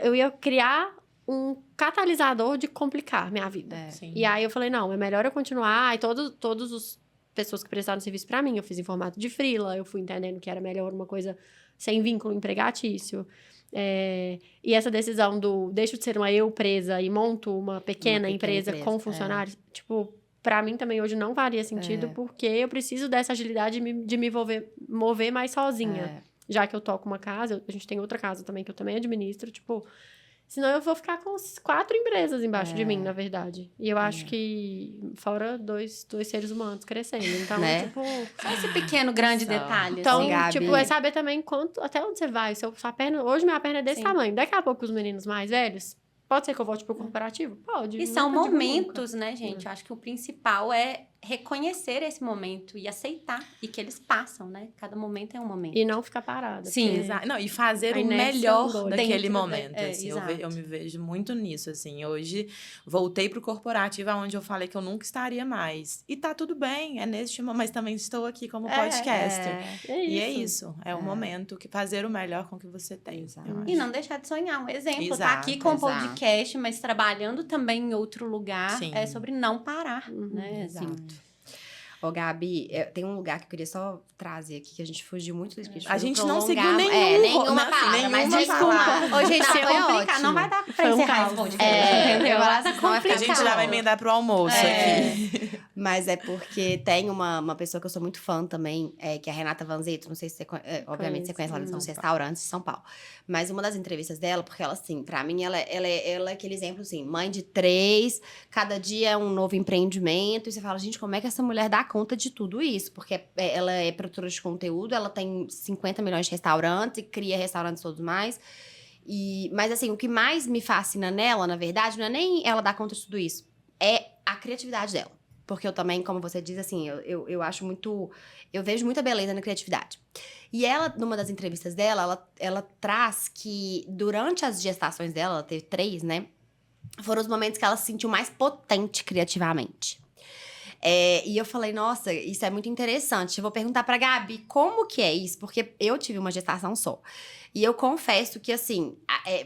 Eu ia criar um catalisador de complicar minha vida. Sim. E aí eu falei, não, é melhor eu continuar. E todos os pessoas que prestaram serviço pra mim, eu fiz em formato de freela, eu fui entendendo que era melhor uma coisa sem vínculo empregatício. E essa decisão deixo de ser uma eu presa e monto uma pequena empresa com funcionários, tipo, pra mim também hoje não faria sentido, porque eu preciso dessa agilidade de me mover mais sozinha. Já que eu toco uma casa, a gente tem outra casa também que eu também administro, tipo, senão eu vou ficar com 4 empresas embaixo de mim, na verdade. E eu acho que, fora dois seres humanos crescendo. Então, Né? tipo... Só esse pequeno, grande detalhe. Então, assim. Gabi. tipo, é saber também até onde você vai. Sua perna, hoje minha perna é desse Sim. tamanho. Daqui a pouco os meninos mais velhos, pode ser que eu volte pro corporativo? Pode. E são nunca digo momentos, né, gente? Eu acho que o principal é reconhecer esse momento e aceitar. E que eles passam, né? Cada momento é um momento. nunca. E não ficar parada. Sim. porque- Exato. Não, e fazer A o inércia melhor doida. daquele Dentro momento. assim, exato. Eu me vejo muito nisso, assim. Hoje, voltei pro corporativo, onde eu falei que eu nunca estaria mais. E tá tudo bem, é neste momento, mas também estou aqui como podcaster. E é isso, é o momento que fazer o melhor com o que você tem. Exato. eu acho. E não deixar de sonhar. Um exemplo, tá Exato, aqui com o exato. podcast, mas trabalhando também em outro lugar, Sim. é sobre não parar, né? Exato. Ô, Gabi, tem um lugar que eu queria só trazer aqui, que a gente fugiu muito do script. A gente não prolongar, seguiu nenhuma palavra, mas nenhuma desculpa. palavra. Ô, gente, Foi foi complicado. ótimo. Não vai dar pra Foi um encerrar caos. esse podcast, entendeu? Tá Tá A complicado. gente já vai emendar pro almoço aqui. Mas é porque tem uma pessoa que eu sou muito fã também, que é a Renata Vanzetto. Não sei se você obviamente você conhece ela nos restaurantes de São Paulo. Mas uma das entrevistas dela, porque ela, assim, pra mim, ela é aquele exemplo, assim, mãe de 3, cada dia é um novo empreendimento. E você fala, gente, como é que essa mulher dá conta de tudo isso? Porque ela é produtora de conteúdo, ela tem 50 milhões de restaurantes e cria restaurantes todos mais. Mas, assim, o que mais me fascina nela, na verdade, não é nem ela dar conta de tudo isso, é a criatividade dela. Porque eu também, como você diz, assim, eu acho muito... Eu vejo muita beleza na criatividade. E ela, numa das entrevistas dela, ela traz que durante as gestações dela, ela teve 3, né? Foram os momentos que ela se sentiu mais potente criativamente. E eu falei, nossa, isso é muito interessante. Eu vou perguntar pra Gabi como que é isso, porque eu tive uma gestação só. E eu confesso que, assim,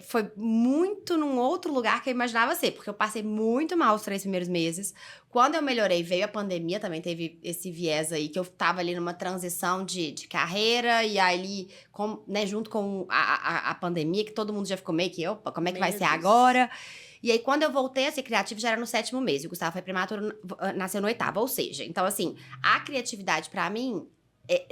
foi muito num outro lugar que eu imaginava ser, porque eu passei muito mal os 3 primeiros meses. Quando eu melhorei, veio a pandemia, também teve esse viés aí, que eu tava ali numa transição de carreira, e aí, né, junto com a pandemia, que todo mundo já ficou meio que, opa, como é que vai ser agora? E aí, quando eu voltei a ser criativa, já era no 7º mês. E o Gustavo foi prematuro, nasceu no 8º. Ou seja, então, assim, a criatividade, pra mim,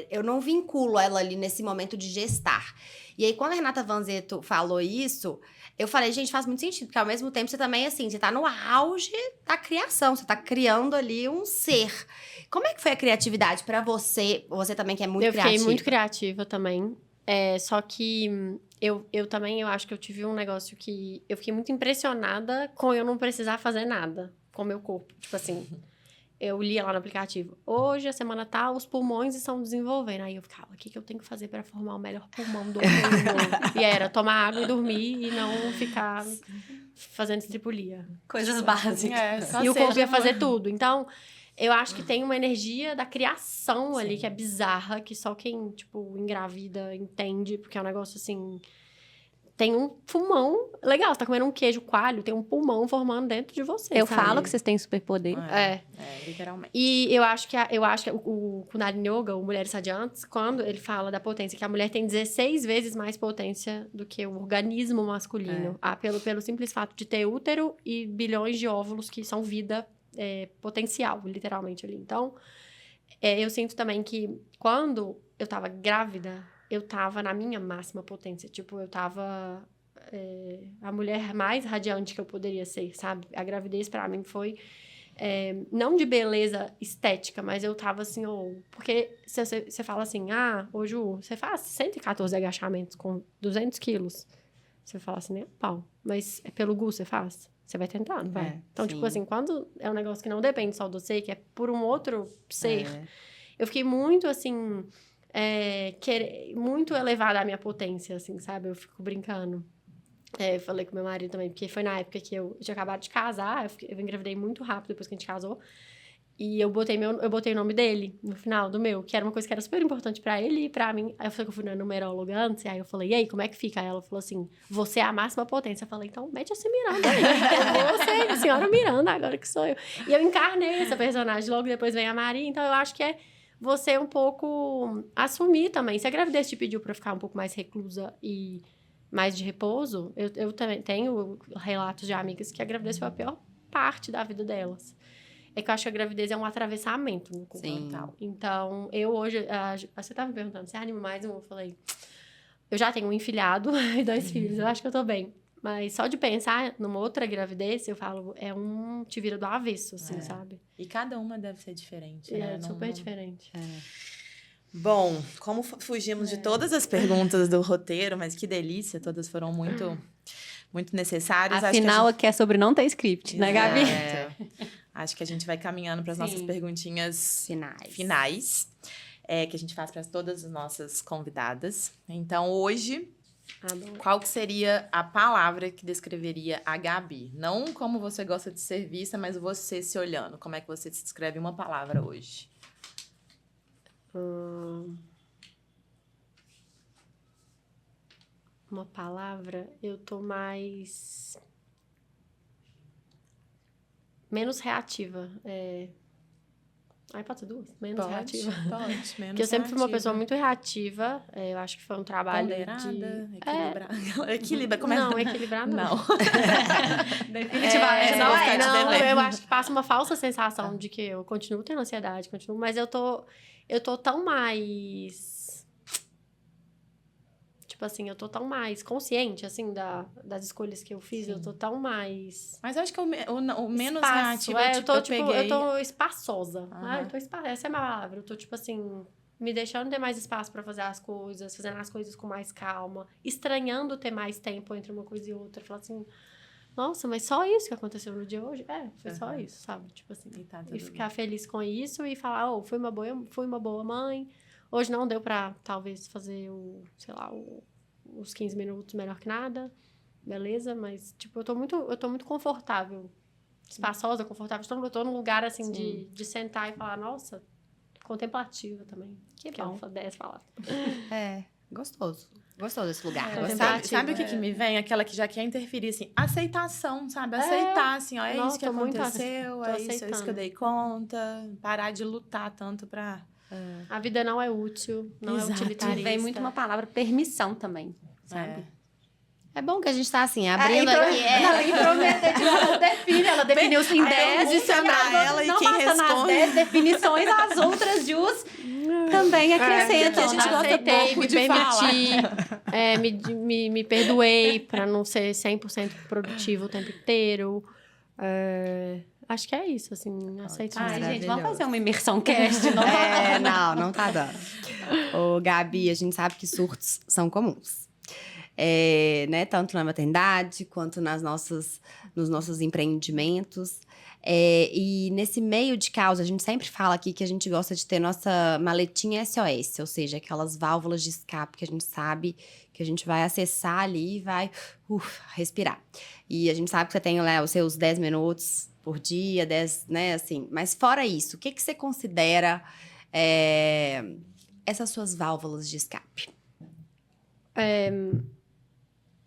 eu não vinculo ela ali nesse momento de gestar. E aí, quando a Renata Vanzetto falou isso, eu falei, gente, faz muito sentido. Porque, ao mesmo tempo, você também, assim, você tá no auge da criação. Você tá criando ali um ser. Como é que foi a criatividade pra você? Você também que é muito criativa. Eu fiquei muito criativa também. Só que eu também, eu acho que eu tive um negócio que... Eu fiquei muito impressionada com eu não precisar fazer nada com o meu corpo. Tipo assim, eu lia lá no aplicativo. Hoje, a semana tal, os pulmões estão desenvolvendo. Aí eu ficava, o que eu tenho que fazer para formar o melhor pulmão do mundo? E era tomar água e dormir e não ficar fazendo estripulia. Coisas básicas. E o corpo ia fazer tudo. Então... Eu acho que tem uma energia da criação ali que é bizarra, que só quem, tipo, engravida entende, porque é um negócio assim. Tem um pulmão legal, você tá comendo um queijo coalho, tem um pulmão formando dentro de você. Eu sabe? falo que vocês têm superpoder. Literalmente. E eu acho que o Kundalini Yoga, o Mulheres Radiantes, quando ele fala da potência, que a mulher tem 16 vezes mais potência do que o organismo masculino. Pelo simples fato de ter útero e bilhões de óvulos que são vida potencial, literalmente ali. Então, eu sinto também que quando eu tava grávida, eu tava na minha máxima potência. Tipo, eu tava a mulher mais radiante que eu poderia ser, sabe? A gravidez pra mim foi não de beleza estética, mas eu tava assim, porque você fala assim, ô Ju, você faz 114 agachamentos com 200 quilos. Você fala assim, nem a pau. Mas pelo gosto você faz? Você vai tentar, não vai? Então, sim. tipo assim, quando é um negócio que não depende só do você, que é por um outro ser, eu fiquei muito, assim, muito elevada a minha potência, assim, sabe? Eu fico brincando. Eu falei com meu marido também, porque foi na época que eu tinha acabado de casar, eu engravidei muito rápido depois que a gente casou. E eu botei o nome dele no final do meu, que era uma coisa que era super importante pra ele e pra mim. Aí eu fui na numeróloga antes, e aí eu falei, e aí, como é que fica? Aí ela falou assim, você é a máxima potência. Eu falei, então mete essa Miranda aí. Eu vou ser a senhora Miranda, agora que sou eu. E eu encarnei essa personagem, logo depois vem a Maria, então eu acho que é você um pouco assumir também. Se a gravidez te pediu pra ficar um pouco mais reclusa e mais de repouso, eu também tenho relatos de amigas que a gravidez foi a pior parte da vida delas. É que eu acho que a gravidez é um atravessamento no corpo. Sim. Então, eu hoje... você tava me perguntando, você anima mais um? Eu falei, eu já tenho um enfilhado e 2 filhos, eu acho que eu tô bem. Mas só de pensar numa outra gravidez, eu falo, te vira do avesso, assim, sabe? E cada uma deve ser diferente, né? Super diferente. Bom, como fugimos de todas as perguntas do roteiro, mas que delícia, todas foram muito, muito necessárias. Afinal, aqui é sobre não ter script, né, Gabi? Acho que a gente vai caminhando para as nossas perguntinhas finais que a gente faz para todas as nossas convidadas. Então, hoje, qual que seria a palavra que descreveria a Gabi? Não como você gosta de ser vista, mas você se olhando. Como é que você descreve uma palavra hoje? Uma palavra, eu tô menos reativa. Aí pode ser 2, menos reativa. Pode, menos Porque eu sempre fui uma reativa. pessoa muito reativa. Eu acho que foi um trabalho Ponderada, de... equilibrada. Equilibra, como é? Não, equilibrado não. Definitivamente não vou é. ficar te Não, devendo. eu acho que passa uma falsa sensação de que eu continuo tendo ansiedade, mas eu tô tão mais... Tipo assim, eu tô tão mais consciente, assim, das escolhas que eu fiz. Sim. Eu tô tão mais... Mas eu acho que o menos espaço, reativo, eu peguei... tô espaçosa. Aham. Essa é a minha palavra. Eu tô, tipo assim, me deixando ter mais espaço pra fazer as coisas, fazendo as coisas com mais calma, estranhando ter mais tempo entre uma coisa e outra. Falar assim, nossa, mas só isso que aconteceu no dia hoje? Foi só isso, sabe? Tipo assim, E tá tudo e ficar bem. feliz com isso e falar, fui uma boa mãe. Hoje não deu pra, talvez, fazer os 15 minutos melhor que nada. Beleza, mas, tipo, eu tô muito confortável. Espaçosa, confortável. Eu tô num lugar, assim, de sentar e falar, nossa, contemplativa também. Que bom. 10 palavras. Gostoso. Gostoso esse lugar. É, Gostei. Sabe o que me vem? Aquela que já quer interferir, assim, aceitação, sabe? Aceitar, assim, ó, é Nossa, isso que tô muito aconteceu, é isso que eu aceitando. dei conta. Parar de lutar tanto pra... A vida não é útil, não Exato. é utilitarista. Vem muito uma palavra permissão também, sabe? É bom que a gente tá assim, abrindo aqui. Ela define, ela definiu-se em Aí 10 eu vou chamar ela e não quem basta nas responde- 10 definições, as outras Jus também acrescentam. a gente gosta Aceitei, pouco me de permiti, me perdoei pra não ser 100% produtivo o tempo inteiro. Acho que é isso, assim, aceitar. Ai, gente, vamos Maravilhoso. fazer uma imersão cast, não? Não tá dando. Ô, Gabi, a gente sabe que surtos são comuns. Né? Tanto na maternidade, quanto nos nossos empreendimentos. E nesse meio de causa, a gente sempre fala aqui que a gente gosta de ter nossa maletinha SOS, ou seja, aquelas válvulas de escape que a gente sabe que a gente vai acessar ali e vai respirar. E a gente sabe que você tem lá os seus 10 minutos por dia, 10, né, assim. Mas fora isso, o que você considera essas suas válvulas de escape?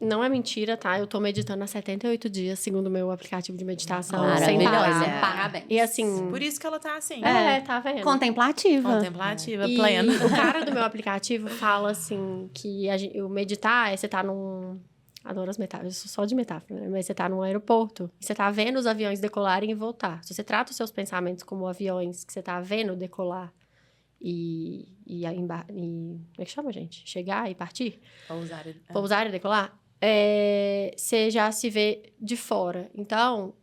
Não é mentira, tá? Eu tô meditando há 78 dias, segundo o meu aplicativo de meditação. sem Maravilhosa. parar. Parabéns. E assim... Por isso que ela tá assim, tá vendo? Contemplativa. contemplativa, E plena. o cara do meu aplicativo fala assim que o meditar é você tá num... Adoro as metáforas, eu sou só de metáfora, né? Mas você tá num aeroporto e você tá vendo os aviões decolarem e voltar. Se você trata os seus pensamentos como aviões que você tá vendo decolar e como é que chama, gente? Chegar e partir? Pousar e decolar, você já se vê de fora. Então,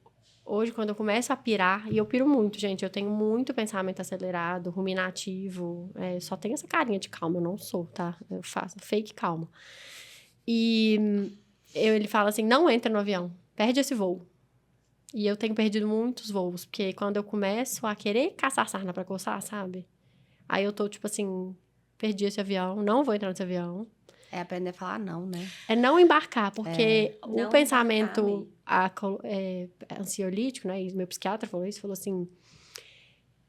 hoje, quando eu começo a pirar, e eu piro muito, gente, eu tenho muito pensamento acelerado, ruminativo, só tenho essa carinha de calma, eu não sou, tá? Eu faço fake calma. E ele fala assim, não entra no avião, perde esse voo. E eu tenho perdido muitos voos, porque quando eu começo a querer caçar sarna pra coçar, sabe? Aí eu tô, tipo assim, perdi esse avião, não vou entrar nesse avião. É aprender a falar não, né? É não embarcar, porque o Não pensamento embarcar, ansiolítico, né? E meu psiquiatra falou isso, falou assim,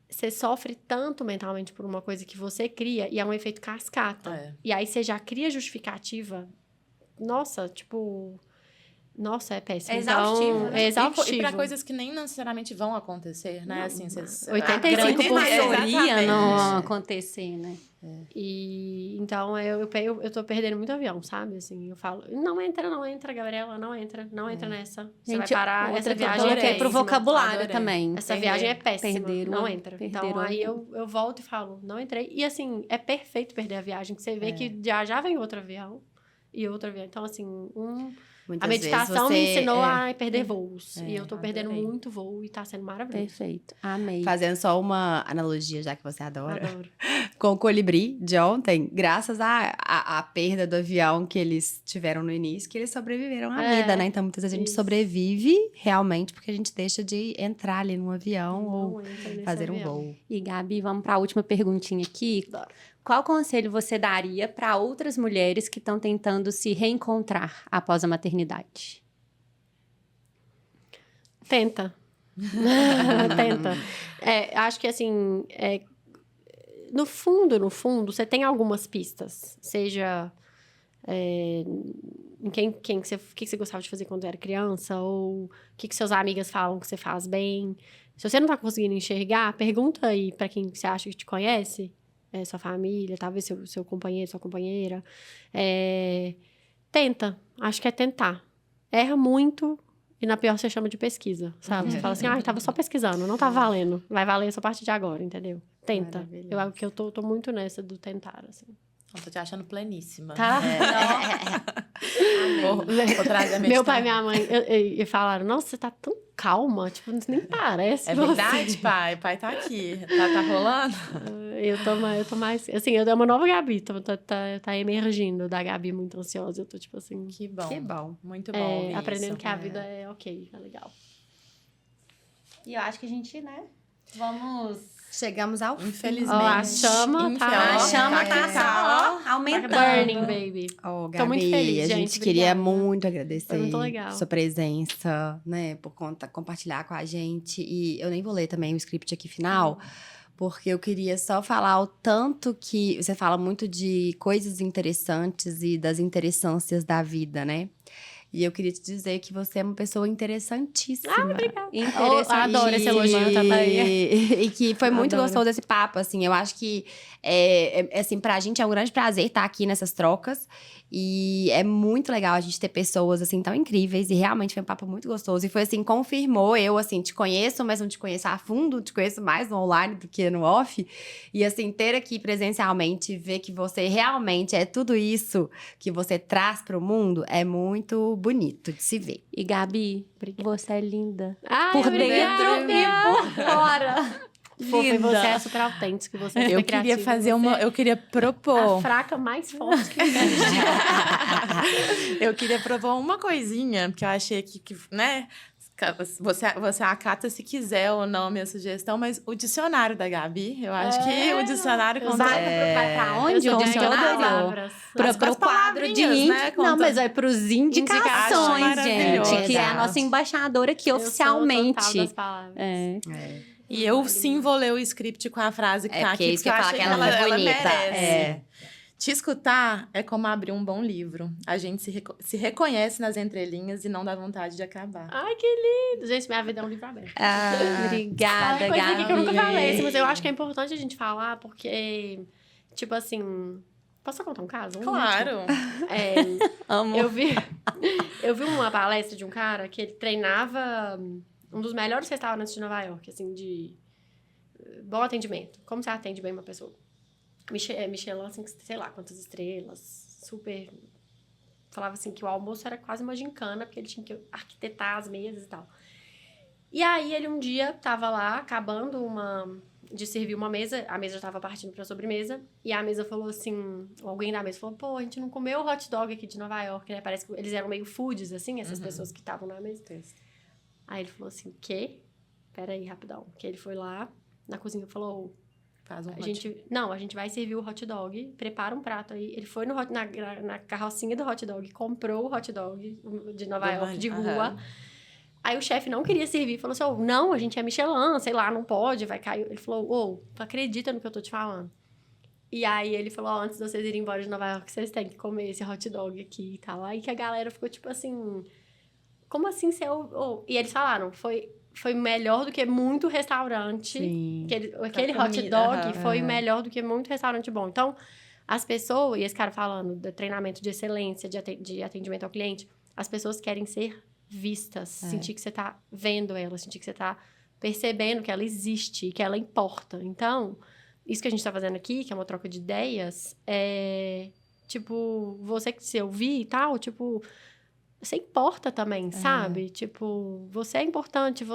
você sofre tanto mentalmente por uma coisa que você cria, e é um efeito cascata. E aí você já cria justificativa, nossa, tipo... Nossa, é péssimo. É exaustivo, Então, né? é exaustivo. E pra coisas que nem necessariamente vão acontecer, né? Não, assim, 85% Maioria não acontecer, né? E então eu tô perdendo muito avião, sabe? Assim, eu falo, não entra, Gabriela, não entra nessa. Você vai parar, essa outra que eu viagem é coloquei pro péssima. vocabulário Adorei. também. Essa viagem é péssima, perderam não a- entra. perderam Então a- aí eu volto e falo, não entrei. E assim, é perfeito perder a viagem, que você vê que já vem outro avião e outro avião. Então assim, Muitas a meditação vezes me você, ensinou a perder voos. E eu tô perdendo adorei. muito voo e tá sendo maravilhoso. Perfeito. Amei. Fazendo só uma analogia, já que você adora. Adoro. Com o colibri de ontem, graças à perda do avião que eles tiveram no início, que eles sobreviveram à vida, né? Então, muitas vezes a gente isso. sobrevive realmente porque a gente deixa de entrar ali num avião ou Não entra nesse fazer um avião. voo. E, Gabi, vamos para a última perguntinha aqui. Bora. Qual conselho você daria para outras mulheres que estão tentando se reencontrar após a maternidade? Tenta. Tenta. Acho que assim, no fundo, você tem algumas pistas. Seja Em que você gostava de fazer quando era criança, ou o que suas amigas falam que você faz bem. Se você não tá conseguindo enxergar, pergunta aí pra quem você acha que te conhece, sua família, talvez seu companheiro, sua companheira. Tenta, acho que é tentar. Erra muito e na pior você chama de pesquisa, sabe? Você fala assim, tava só pesquisando, não tá valendo. Vai valer essa parte de agora, entendeu? Tenta. Eu tô muito nessa do tentar, assim. Eu tô te achando pleníssima. Tá? Vou trazer a Meu pai e minha mãe e falaram, nossa, você tá tão calma, tipo, nem parece É você. verdade, pai? Pai tá aqui. Tá rolando? Eu tô mais... Assim, eu dei uma nova Gabi, tá emergindo da Gabi muito ansiosa. Eu tô, tipo assim... Que bom. Que bom. Muito bom ouvir aprendendo isso. que a vida é ok, é legal. E eu acho que a gente, né, vamos... Chegamos ao fim. Infelizmente. Ó, a chama tá... A chama tá só aumentando. Burning, baby. Oh, Gabi, Tô muito feliz, a gente. gente queria Obrigada. muito agradecer Foi muito legal. sua presença, né, por compartilhar com a gente. E eu nem vou ler também o script aqui final, porque eu queria só falar o tanto que você fala muito de coisas interessantes e das interessâncias da vida, né? E eu queria te dizer que você é uma pessoa interessantíssima. Obrigada. Interessante. Adoro esse elogio também. E que foi muito Adoro. gostoso esse papo, assim. Eu acho que, assim, pra gente é um grande prazer estar aqui nessas trocas. E é muito legal a gente ter pessoas, assim, tão incríveis. E realmente foi um papo muito gostoso. E foi, assim, confirmou. Eu, assim, te conheço, mas não te conheço a fundo. Te conheço mais no online do que no off. E, assim, ter aqui presencialmente, ver que você realmente é tudo isso que você traz pro mundo, é muito bonito de se ver. E Gabi, Obrigada. você é linda. Ai, Por obrigada. dentro e por fora. Fofa, e Linda. você é super autêntico, você é super Eu queria criativa, fazer você eu queria é propor. a fraca mais forte que existe. Eu queria propor uma coisinha, porque eu achei que né? Você acata se quiser ou não a minha sugestão, mas o dicionário da Gabi, eu acho que o dicionário Vai pra onde? Eu O sou dicionário? palavras. Pro quadro de né? Não, mas é pros indicações, Acho gente. maravilhoso. Que é a nossa embaixadora aqui Eu sou oficialmente. total das palavras. E eu sim vou ler o script com a frase que É, tá porque aqui, isso que eu ia falar, acho que ela é bonita. merece. Te escutar é como abrir um bom livro. A gente se reconhece nas entrelinhas e não dá vontade de acabar. Ai, que lindo. Gente, minha vida é um livro aberto. Obrigada, Coisa aqui que eu nunca Gabi. falei, assim, mas eu acho que é importante a gente falar, porque, tipo assim... Posso contar um caso? Claro. Amo. Eu vi uma palestra de um cara que ele treinava um dos melhores restaurantes de Nova York, assim, de bom atendimento. Como você atende bem uma pessoa? Michelin, assim, sei lá quantas estrelas, super... Falava assim que o almoço era quase uma gincana, porque ele tinha que arquitetar as mesas e tal. E aí, ele um dia tava lá, acabando de servir uma mesa, a mesa já tava partindo pra sobremesa, e a mesa falou assim, alguém da mesa falou, pô, a gente não comeu o hot dog aqui de Nova York, né? Parece que eles eram meio foodies, assim, essas pessoas que estavam na mesa. Aí ele falou assim, o quê? Peraí, rapidão. Que ele foi lá na cozinha e falou... Faz um a gente vai servir o hot dog, prepara um prato aí. Ele foi na carrocinha do hot dog, comprou o hot dog de Nova York, de rua. Aí o chefe não queria servir, falou assim, não, a gente é Michelin, sei lá, não pode, vai cair. Ele falou, tu acredita no que eu tô te falando? E aí ele falou, antes de vocês irem embora de Nova York, vocês têm que comer esse hot dog aqui e tal. Aí que a galera ficou tipo assim, como assim você... E eles falaram, foi melhor do que muito restaurante. Sim. Aquele hot dog foi melhor do que muito restaurante bom. Então, as pessoas, e esse cara falando de treinamento de excelência, de atendimento ao cliente, as pessoas querem ser vistas, sentir que você tá vendo ela, sentir que você tá percebendo que ela existe, que ela importa. Então, isso que a gente tá fazendo aqui, que é uma troca de ideias, tipo, você que se ouvir e tal, tipo... Você importa também, sabe? Tipo, você é importante,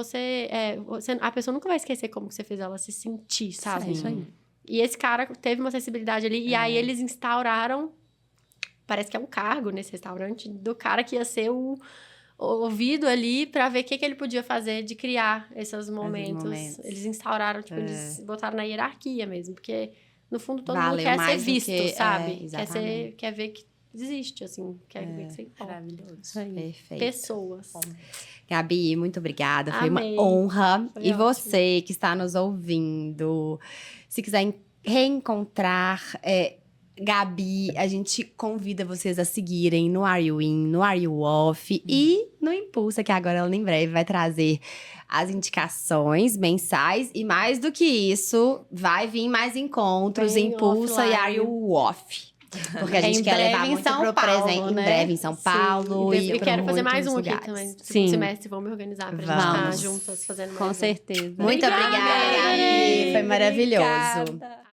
a pessoa nunca vai esquecer como que você fez ela se sentir, sabe? Sim. Isso aí. E esse cara teve uma sensibilidade ali, e aí eles instauraram, parece que é um cargo nesse restaurante, do cara que ia ser o ouvido ali pra ver o que ele podia fazer de criar esses momentos. Eles instauraram, tipo, eles botaram na hierarquia mesmo, porque no fundo todo mundo quer ser visto, sabe? Quer ver que existe, assim, quer ver que você importa. Maravilhoso. Perfeito. Pessoas. Gabi, muito obrigada. Foi Amei. uma honra. Foi E ótimo. você que está nos ouvindo, se quiser reencontrar Gabi, a gente convida vocês a seguirem no Are You In, no Are You Off e no Impulsa, que agora ela em breve vai trazer as indicações mensais. E mais do que isso, vai vir mais encontros, Tem Impulsa offline. e Are You Off. Porque a gente Em quer breve levar em muito São pro Paulo, presente. né? Em breve em São Paulo. Sim, e pra quero fazer mais muitos um aqui lugares. também. No Sim. segundo semestre, vamos me organizar pra gente Vamos. estar juntas fazendo mais Com um. certeza. Muito obrigada, Gabi. Foi maravilhoso. Obrigada.